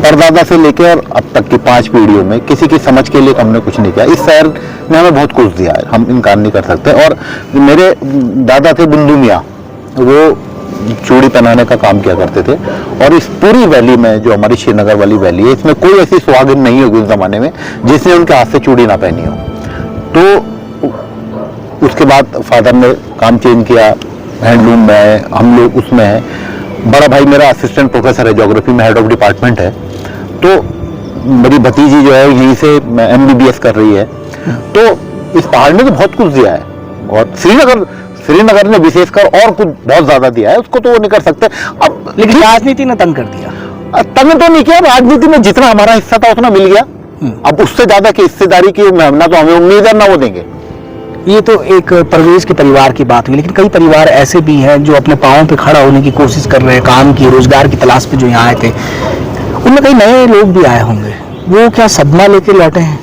परदादा से लेकर अब तक की 5 पीढ़ियों में किसी की समझ के लिए हमने कुछ नहीं किया। इस शहर ने हमें बहुत कुछ दिया है, हम इनकार नहीं कर सकते। और मेरे दादा थे बुंदू मियाँ, वो चूड़ी पहनाने का काम किया करते थे, और इस पूरी वैली में जो हमारी श्रीनगर वाली वैली है, इसमें कोई ऐसी सुहागिन नहीं होगी उस जमाने में जिसने उनके हाथ से चूड़ी ना पहनी हो। तो उसके बाद फादर ने काम चेंज किया, हैंडलूम में है, हम लोग उसमें है। बड़ा भाई मेरा असिस्टेंट प्रोफेसर है, ज्योग्राफी में हेड ऑफ डिपार्टमेंट है। तो मेरी भतीजी जो है यहीं से MBBS कर रही है। तो इस पहाड़ ने तो बहुत कुछ दिया है, और श्रीनगर ने विशेषकर और कुछ बहुत ज्यादा दिया है, उसको तो वो नहीं कर सकते। अब लेकिन राजनीति ने तंग कर दिया। तंग तो नहीं किया, राजनीति में जितना हमारा हिस्सा था उतना मिल गया। अब उससे ज्यादा की हिस्सेदारी की ना तो हमें उम्मीद है ना वो देंगे। ये तो एक परवेज के परिवार की बात हुई, लेकिन कई परिवार ऐसे भी हैं जो अपने पांवों पे खड़ा होने की कोशिश कर रहे हैं, काम की, रोजगार की तलाश पे जो यहाँ आए थे। उनमें कई नए लोग भी आए होंगे, वो क्या सदमा लेके लौटे हैं?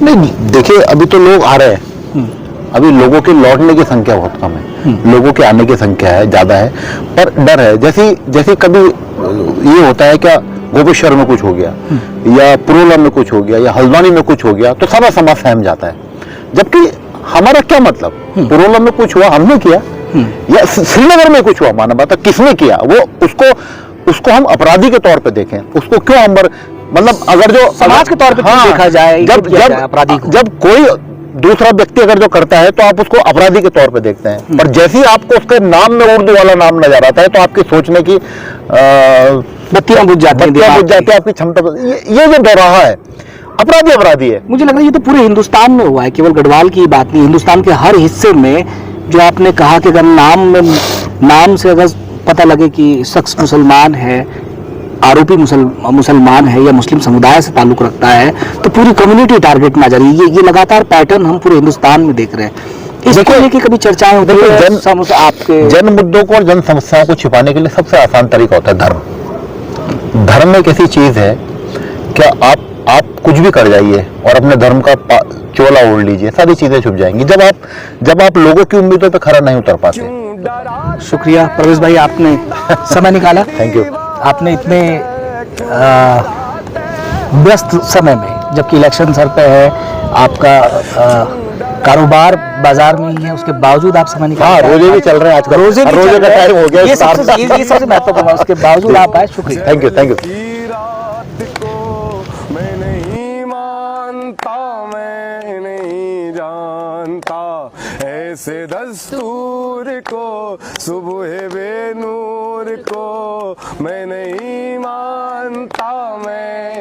नहीं, देखिए अभी तो लोग आ रहे हैं, अभी लोगों के लौटने की संख्या बहुत कम है, लोगों के आने की संख्या है ज्यादा है, पर डर है। जैसे कभी ये होता है क्या, गोपेश्वर में कुछ हो गया या पुरोला में कुछ हो गया या हल्द्वानी में कुछ हो गया तो सारा समाज सहम जाता है। जबकि हमारा क्या मतलब, पुरोला में कुछ हुआ हमने किया, या श्रीनगर में कुछ हुआ माना बात, किसने किया, वो उसको हम अपराधी के तौर पे देखें, उसको क्यों हम मतलब अगर जो समाज के तौर पे देखा जाए, जब कोई दूसरा व्यक्ति अगर जो करता है तो आप उसको अपराधी के तौर पे देखते हैं, पर जैसे ही आपको उसके नाम में उर्दू वाला नाम नजर आता है तो आपकी सोचने की बत्तियां बुझ जाती हैं, आपकी क्षमता। ये जो दोराहा है, अपराधी है। मुझे लग रहा है ये तो पूरे हिंदुस्तान में हुआ है, केवल गढ़वाल की बात नहीं, हिंदुस्तान के हर हिस्से में। जो आपने कहा कि अगर नाम से अगर पता लगे कि शख्स मुसलमान है, आरोपी मुसलमान है या मुस्लिम समुदाय से ताल्लुक रखता है, तो पूरी कम्युनिटी टारगेट में आ जा रही है। ये लगातार पैटर्न हम पूरे हिंदुस्तान में देख रहे हैं। इसको लेके कभी चर्चाएं होती है? आपके जन मुद्दों को और जन समस्याओं को छिपाने के लिए सबसे आसान तरीका होता है धर्म। धर्म एक ऐसी चीज है, क्या आप कुछ भी कर जाइए और अपने धर्म का चोला ओढ़ लीजिए, सारी चीजें छुप जाएंगी जब आप लोगों की उम्मीदों पे खरा नहीं उतर पाते। शुक्रिया परवेज भाई, आपने समय निकाला। Thank you. आपने इतने व्यस्त समय में, जबकि इलेक्शन सर पे है, आपका कारोबार बाजार में ही है, उसके बावजूद आप समय निकाल। हाँ, रोजे भी चल रहे हैं आजकल, रोजे का टाइम हो गया। ये सबसे महत्वपूर्ण है, उसके बावजूद आप आए, शुक्रिया। Thank you. मैं नहीं जानता, ऐसा से दस्तूर को, सुबह बेनूर को मैं नहीं मानता, मैं